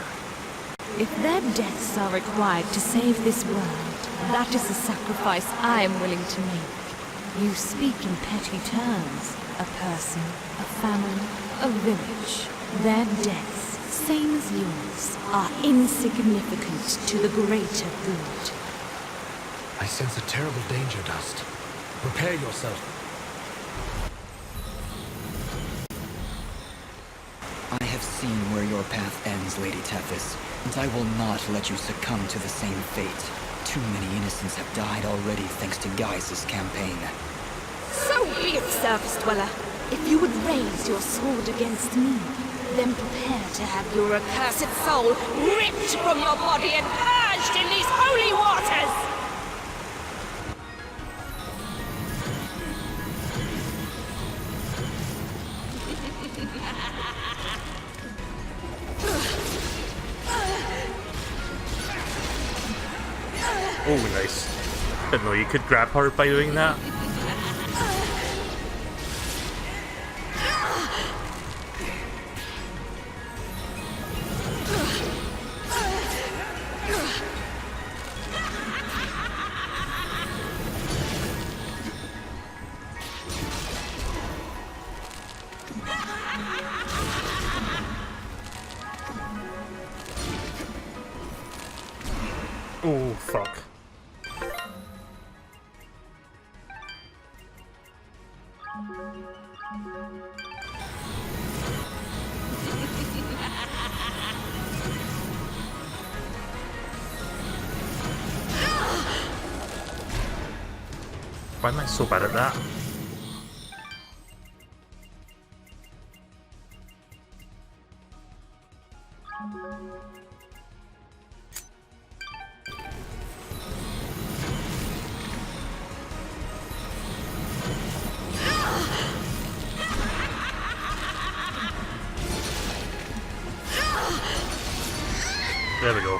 If their deaths are required to save this world, that is a sacrifice I am willing to make. You speak in petty terms. A person, a family, a village. Their deaths, same as yours, are insignificant to the greater good. I sense a terrible danger, Dust. Prepare yourself. I have seen where your path ends, Lady Tethys, and I will not let you succumb to the same fate. Too many innocents have died already thanks to Gaius' campaign. So be it, surface dweller. If you would raise your sword against me, then prepare to have your accursed soul ripped from your body and purged in these holy waters! Oh, nice. Didn't know you could grab her by doing that. Oh, fuck. Why am I so bad at that? There we go.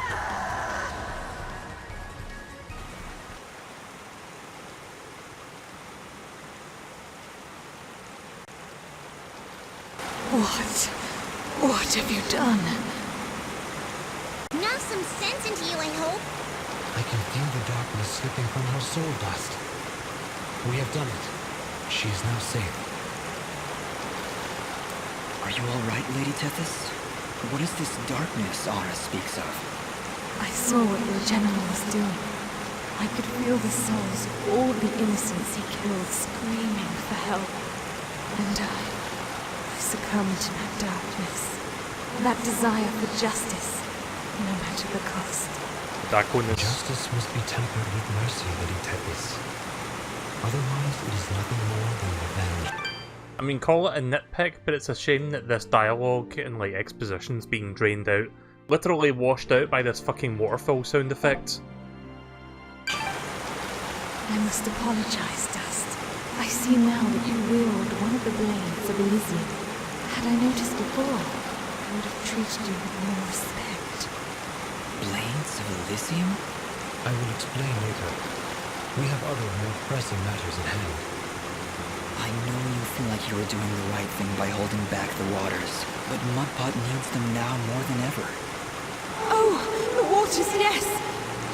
What have you done? Knock some sense into you, I hope. I can feel the darkness slipping from her soul dust. We have done it. She is now safe. Are you all right, Lady Tethys? What is this darkness Aura speaks of? I saw what your general was doing. I could feel the souls of all the innocents he killed screaming for help. And I succumbed to that darkness. That desire for justice, no matter the cost. Darkness. Justice must be tempered with mercy, Lady Tethys. Otherwise, it is nothing more than revenge. I mean, call it a nitpick, but it's a shame that this dialogue and like exposition's being drained out. Literally washed out by this fucking waterfall sound effect. I must apologize, Dust. I see now that you wield one of the blades of Elysian. Had I noticed before, I would have treated you with more respect. Blades of Elysium? I will explain later. We have other, more pressing matters at hand. I know you feel like you were doing the right thing by holding back the waters, but Mudpot needs them now more than ever. Oh, the waters, yes!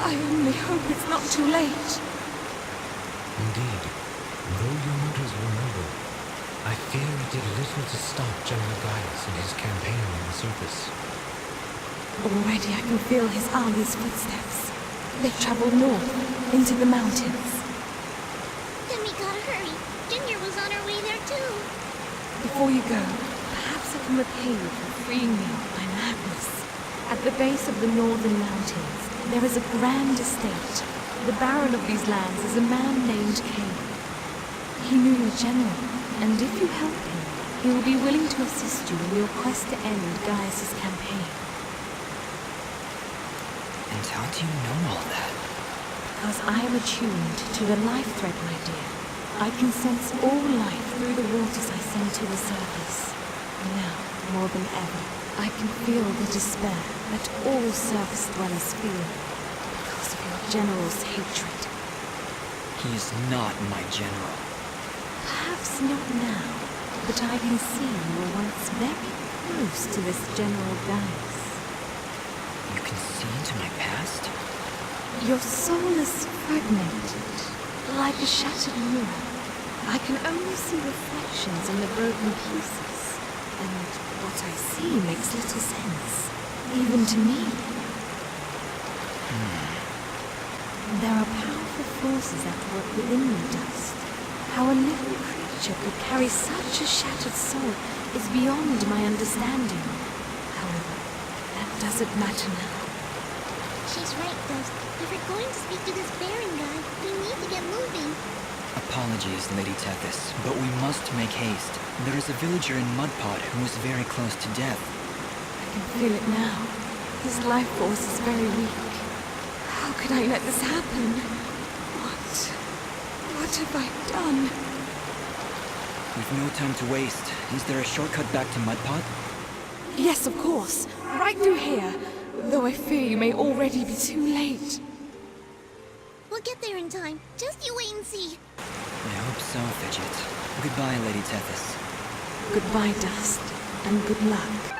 I only hope it's not too late. Indeed, though your motives were noble, I fear it did little to stop General Gaius in his campaign on the surface. Already I can feel his army's footsteps. They've traveled north, into the mountains. Then we gotta hurry. Ginger was on her way there too. Before you go, perhaps I can repay you for freeing me of my madness. At the base of the northern mountains, there is a grand estate. The baron of these lands is a man named Cain. He knew your general, and if you help him, he will be willing to assist you in your quest to end Gaius's campaign. And how do you know all that? Because I am attuned to the life thread, my dear. I can sense all life through the waters I send to the surface. Now, more than ever, I can feel the despair that all surface dwellers feel because of your general's hatred. He is not my general. Perhaps not now, but I can see you were once very close to this General Gaius. You can see into my past? Your soul is fragmented, like a shattered mirror. I can only see reflections in the broken pieces, and what I see makes little sense, even to me. There are powerful forces at work within me, Dust. How a living creature could carry such a shattered soul is beyond my understanding. However, that doesn't matter now. She's right, Dust. If we're going to speak to this Baron guy, we need to get moving. Apologies, Lady Tethys, but we must make haste. There is a villager in Mudpot who is very close to death. I can feel it now. His life force is very weak. How could I let this happen? What have I done? We've no time to waste. Is there a shortcut back to Mudpot? Yes, of course. Right through here. Though I fear you may already be too late. We'll get there in time. Just you wait and see. I hope so, Fidget. Goodbye, Lady Tethys. Goodbye, Dust, and good luck.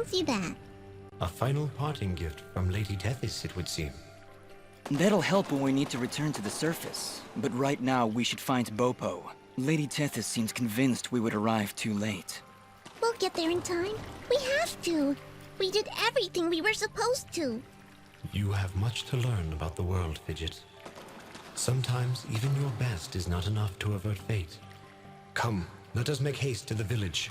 fancy that. A final parting gift from Lady Tethys, it would seem. That'll help when we need to return to the surface. But right now, we should find Bopo. Lady Tethys seems convinced we would arrive too late. We'll get there in time. We have to. We did everything we were supposed to. You have much to learn about the world, Fidget. Sometimes even your best is not enough to avert fate. Come, let us make haste to the village.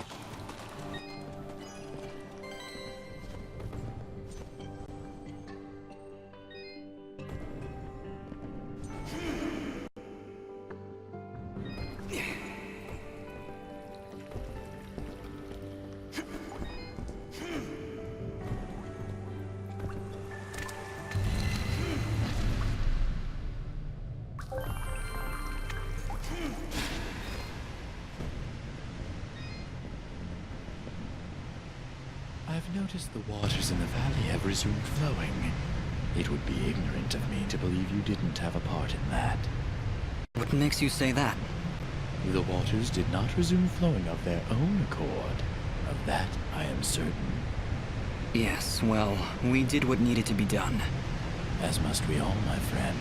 I've noticed the waters in the valley have resumed flowing. It would be ignorant of me to believe you didn't have a part in that. What makes you say that? The waters did not resume flowing of their own accord. Of that I am certain. Yes, well, we did what needed to be done. As must we all, my friend.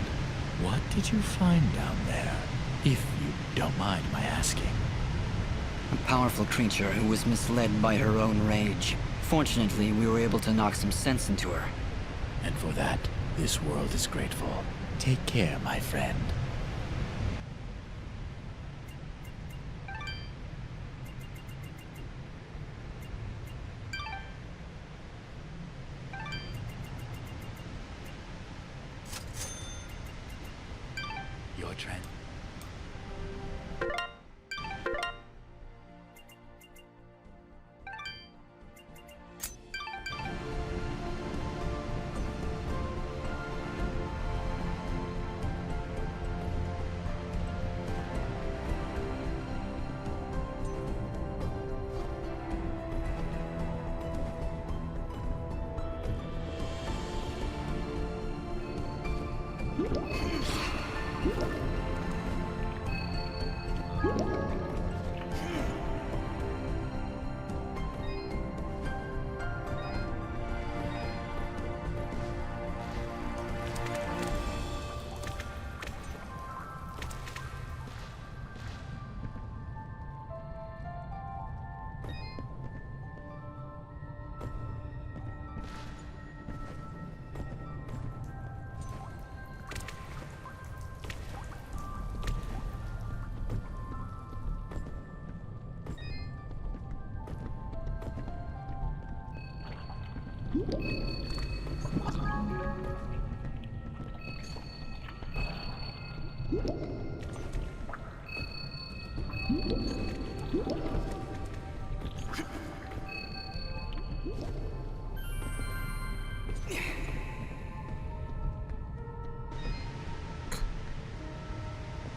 What did you find down there? If you don't mind my asking. A powerful creature who was misled by her own rage. Fortunately, we were able to knock some sense into her. And for that, this world is grateful. Take care, my friend. Your trend.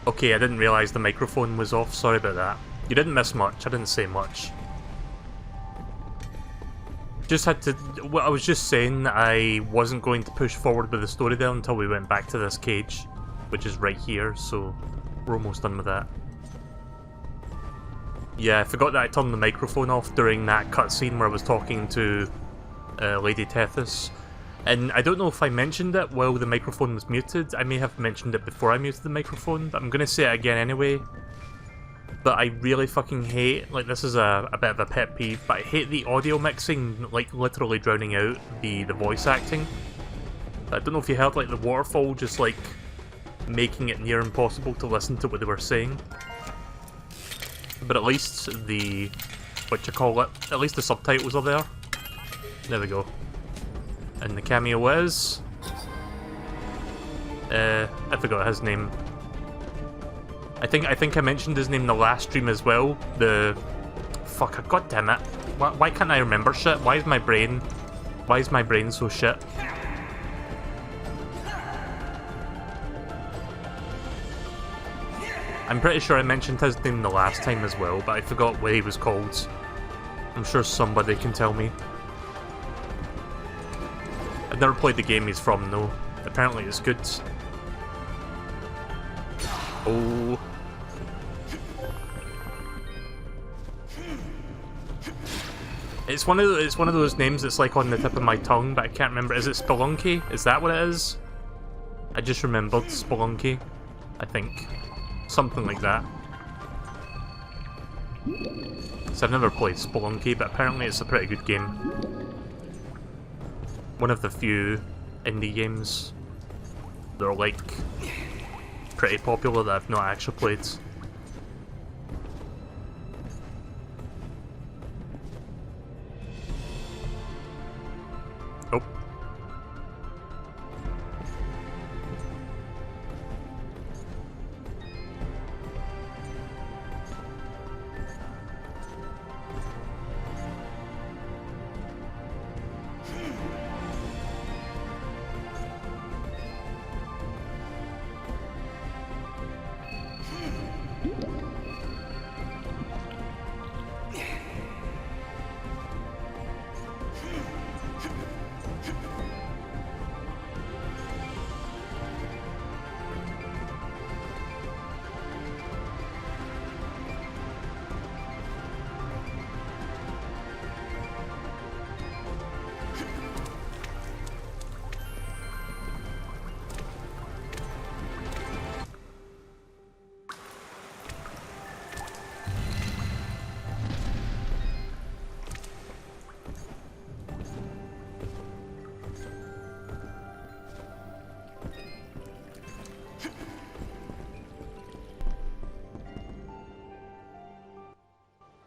Okay, I didn't realise the microphone was off, sorry about that. You didn't miss much, I didn't say much. Just had to... What I was just saying, I wasn't going to push forward with the story there until we went back to this cage, which is right here, so we're almost done with that. Yeah, I forgot that I turned the microphone off during that cutscene where I was talking to Lady Tethys. And I don't know if I mentioned it while the microphone was muted. I may have mentioned it before I muted the microphone, but I'm going to say it again anyway. But I really fucking hate, like, this is a bit of a pet peeve, but I hate the audio mixing, like, literally drowning out the voice acting. I don't know if you heard, like, the waterfall just, like, making it near impossible to listen to what they were saying. But at least the... at least the subtitles are there. There we go. And the cameo is... I forgot his name. I think I mentioned his name in the last stream as well. The... Fuck, god damn it. Why can't I remember shit? Why is my brain so shit? I'm pretty sure I mentioned his name the last time as well, but I forgot what he was called. I'm sure somebody can tell me. I've never played the game he's from, though. Apparently it's good. Oh. It's one of those names that's like on the tip of my tongue, but I can't remember. Is it Spelunky? Is that what it is? I just remembered Spelunky, I think. Something like that. So I've never played Spelunky, but apparently it's a pretty good game. One of the few indie games that are like pretty popular that I've not actually played. Oh.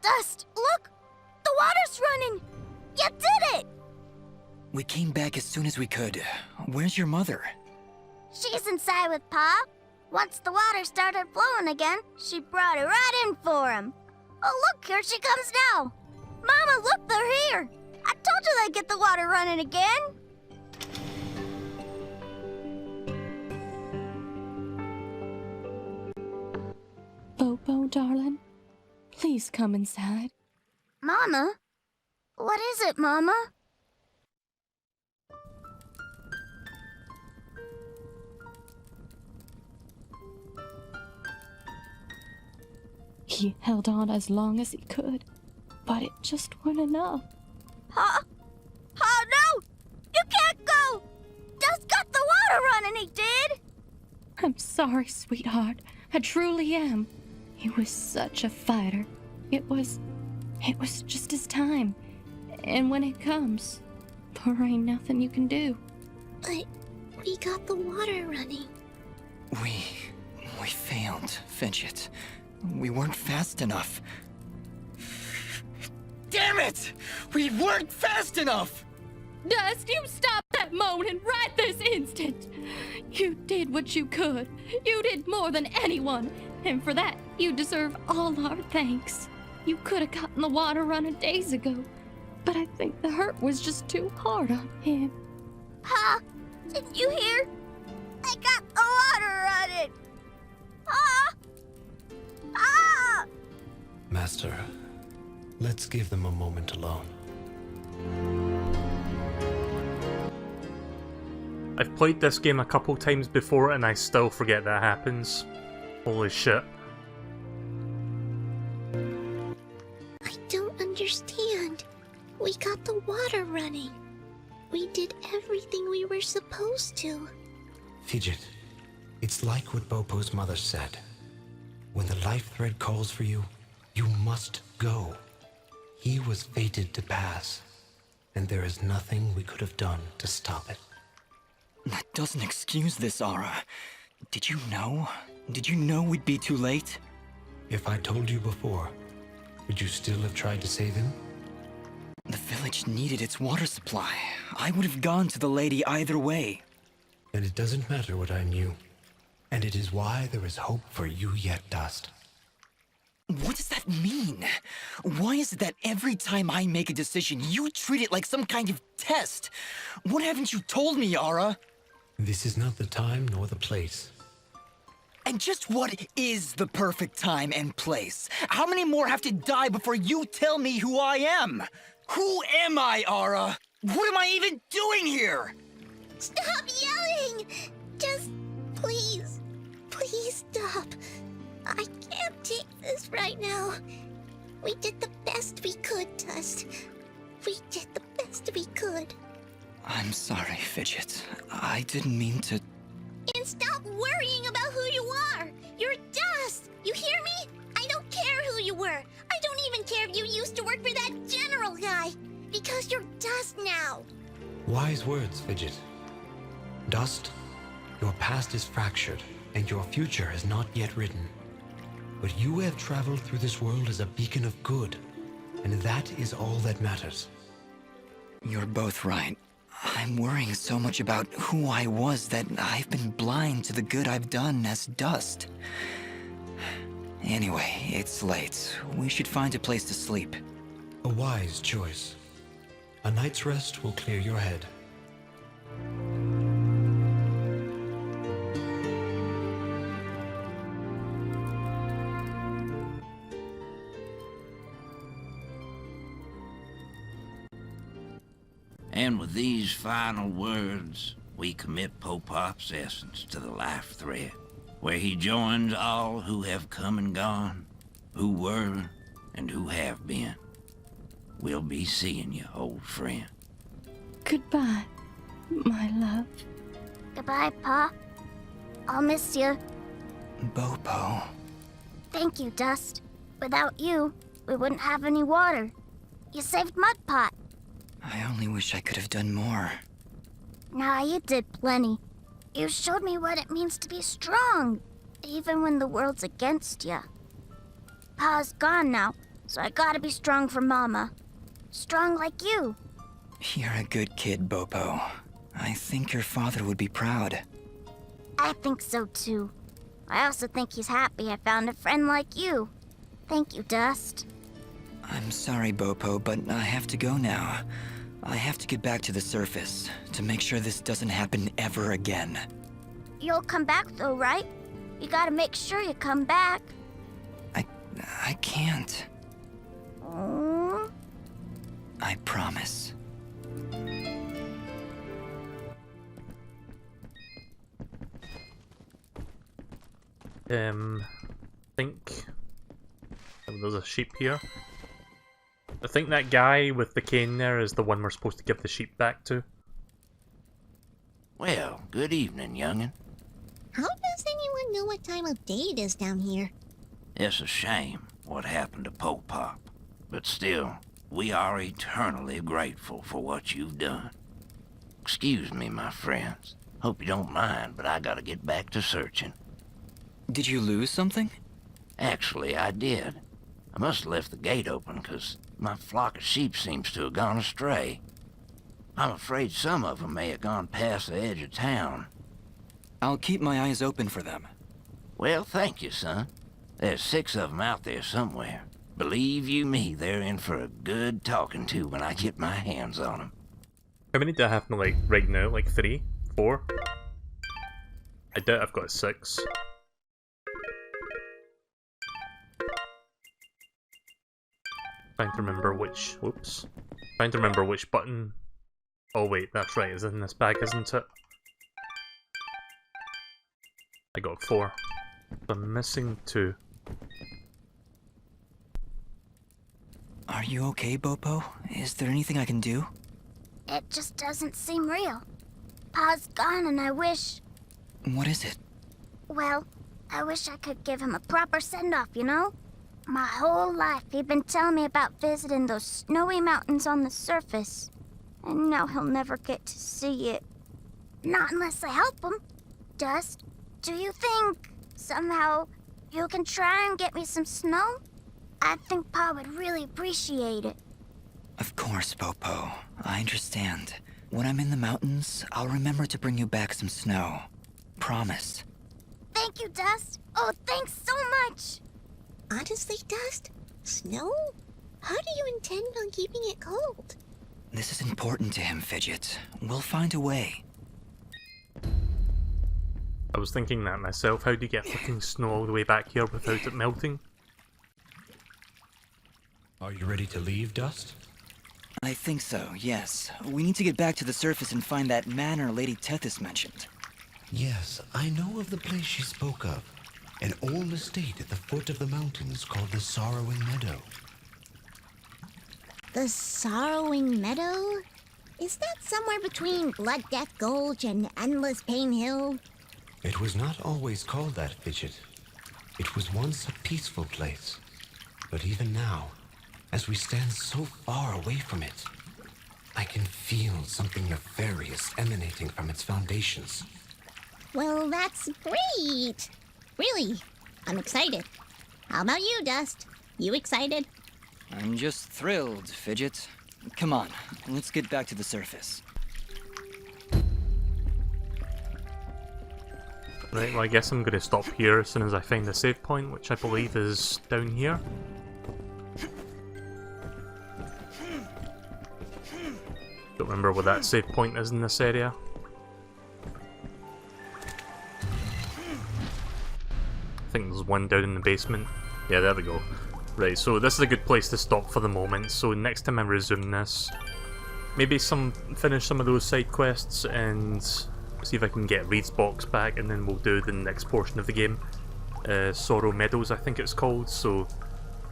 Dust, look! The water's running! You did it! We came back as soon as we could. Where's your mother? She's inside with Pa. Once the water started flowing again, she brought it right in for him. Oh, look, here she comes now. Mama, look, they're here. I told you they'd get the water running again. Bobo, darling, please come inside. Mama? What is it, Mama? He held on as long as he could, but it just wasn't enough. Huh? Oh, no! You can't go! Dust got the water running, he did! I'm sorry, sweetheart. I truly am. He was such a fighter. It was just his time. And when it comes, there ain't nothing you can do. But we got the water running. We failed, Fidget. We weren't fast enough. Damn it! We weren't fast enough! Dust, you stop that moaning right this instant! You did what you could. You did more than anyone. And for that, you deserve all our thanks. You could have gotten the water running days ago. But I think the hurt was just too hard on him. Pa, did you hear? I got the water running! Pa! Pa! Master, let's give them a moment alone. I've played this game a couple times before and I still forget that happens. Holy shit. I don't understand. We got the water running. We did everything we were supposed to. Fidget, it's like what Bopo's mother said. When the life thread calls for you, you must go. He was fated to pass, and there is nothing we could have done to stop it. That doesn't excuse this, Aura. Did you know? Did you know we'd be too late? If I told you before, would you still have tried to save him? The village needed its water supply. I would have gone to the lady either way. And it doesn't matter what I knew. And it is why there is hope for you yet, Dust. What does that mean? Why is it that every time I make a decision, you treat it like some kind of test? What haven't you told me, Aura? This is not the time nor the place. And just what is the perfect time and place? How many more have to die before you tell me who I am? Who am I, Aura? What am I even doing here? Stop yelling! Just please, please stop. I can't take this right now. We did the best we could, Dust. We did the best we could. I'm sorry, Fidget. I didn't mean to... And stop worrying about who you are! You're dust! You hear me? I don't care who you were. I don't even care if you used to work for that general guy. Because you're dust now. Wise words, Fidget. Dust, your past is fractured, and your future is not yet written. But you have traveled through this world as a beacon of good, and that is all that matters. You're both right. I'm worrying so much about who I was that I've been blind to the good I've done as dust. Anyway, it's late. We should find a place to sleep. A wise choice. A night's rest will clear your head. And with these final words, we commit Popop's essence to the life thread, where he joins all who have come and gone, who were and who have been. We'll be seeing you, old friend. Goodbye, my love. Goodbye, Pa. I'll miss you. Bopo. Thank you, Dust. Without you, we wouldn't have any water. You saved Mudpot. I only wish I could have done more. Nah, you did plenty. You showed me what it means to be strong, even when the world's against you. Pa's gone now, so I gotta be strong for Mama. Strong like you. You're a good kid, Bopo. I think your father would be proud. I think so too. I also think he's happy I found a friend like you. Thank you, Dust. I'm sorry, Bopo, but I have to go now. I have to get back to the surface to make sure this doesn't happen ever again. You'll come back though, right? You gotta make sure you come back. I can't. Oh. I promise. I think there's a sheep here. I think that guy with the cane there is the one we're supposed to give the sheep back to. Well, good evening, youngin'. How does anyone know what time of day it is down here? It's a shame what happened to Popop, but still, we are eternally grateful for what you've done. Excuse me, my friends. Hope you don't mind, but I gotta get back to searching. Did you lose something? Actually, I did. I must have left the gate open, 'cause my flock of sheep seems to have gone astray. I'm afraid some of them may have gone past the edge of town. I'll keep my eyes open for them. Well, thank you, son. There's 6 of them out there somewhere. Believe you me, they're in for a good talking to when I get my hands on them. How many do I have like right now? Like 3? 4? I doubt I've got 6. Trying to remember which... Whoops. Trying to remember which button... Oh wait, that's right, it's in this bag, isn't it? I got 4. I'm missing 2. Are you okay, Bopo? Is there anything I can do? It just doesn't seem real. Pa's gone and I wish... What is it? Well, I wish I could give him a proper send-off, you know? My whole life he'd been telling me about visiting those snowy mountains on the surface. And now he'll never get to see it. Not unless I help him. Dust, do you think somehow you can try and get me some snow? I think Pa would really appreciate it. Of course, Bopo. I understand. When I'm in the mountains, I'll remember to bring you back some snow. Promise. Thank you, Dust. Oh, thanks so much. Honestly, Dust? Snow? How do you intend on keeping it cold? This is important to him, Fidget. We'll find a way. I was thinking that myself. How do you get fucking snow all the way back here without it melting? Are you ready to leave, Dust? I think so, yes. We need to get back to the surface and find that manor Lady Tethys mentioned. Yes, I know of the place she spoke of. An old estate at the foot of the mountains called the Sorrowing Meadow. The Sorrowing Meadow? Is that somewhere between Blood Death Gulch and Endless Pain Hill? It was not always called that, Fidget. It was once a peaceful place. But even now, as we stand so far away from it, I can feel something nefarious emanating from its foundations. Well, that's great! Really, I'm excited. How about you, Dust? You excited? I'm just thrilled, Fidget. Come on, let's get back to the surface. Right, well I guess I'm going to stop here as soon as I find the save point, which I believe is down here. Don't remember what that save point is in this area. I think there's one down in the basement. Yeah, there we go. Right, so this is a good place to stop for the moment, so next time I resume this, maybe finish some of those side quests and see if I can get Reed's box back, and then we'll do the next portion of the game. Sorrow Meadows I think it's called, so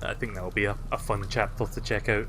I think that'll be a fun chapter to check out.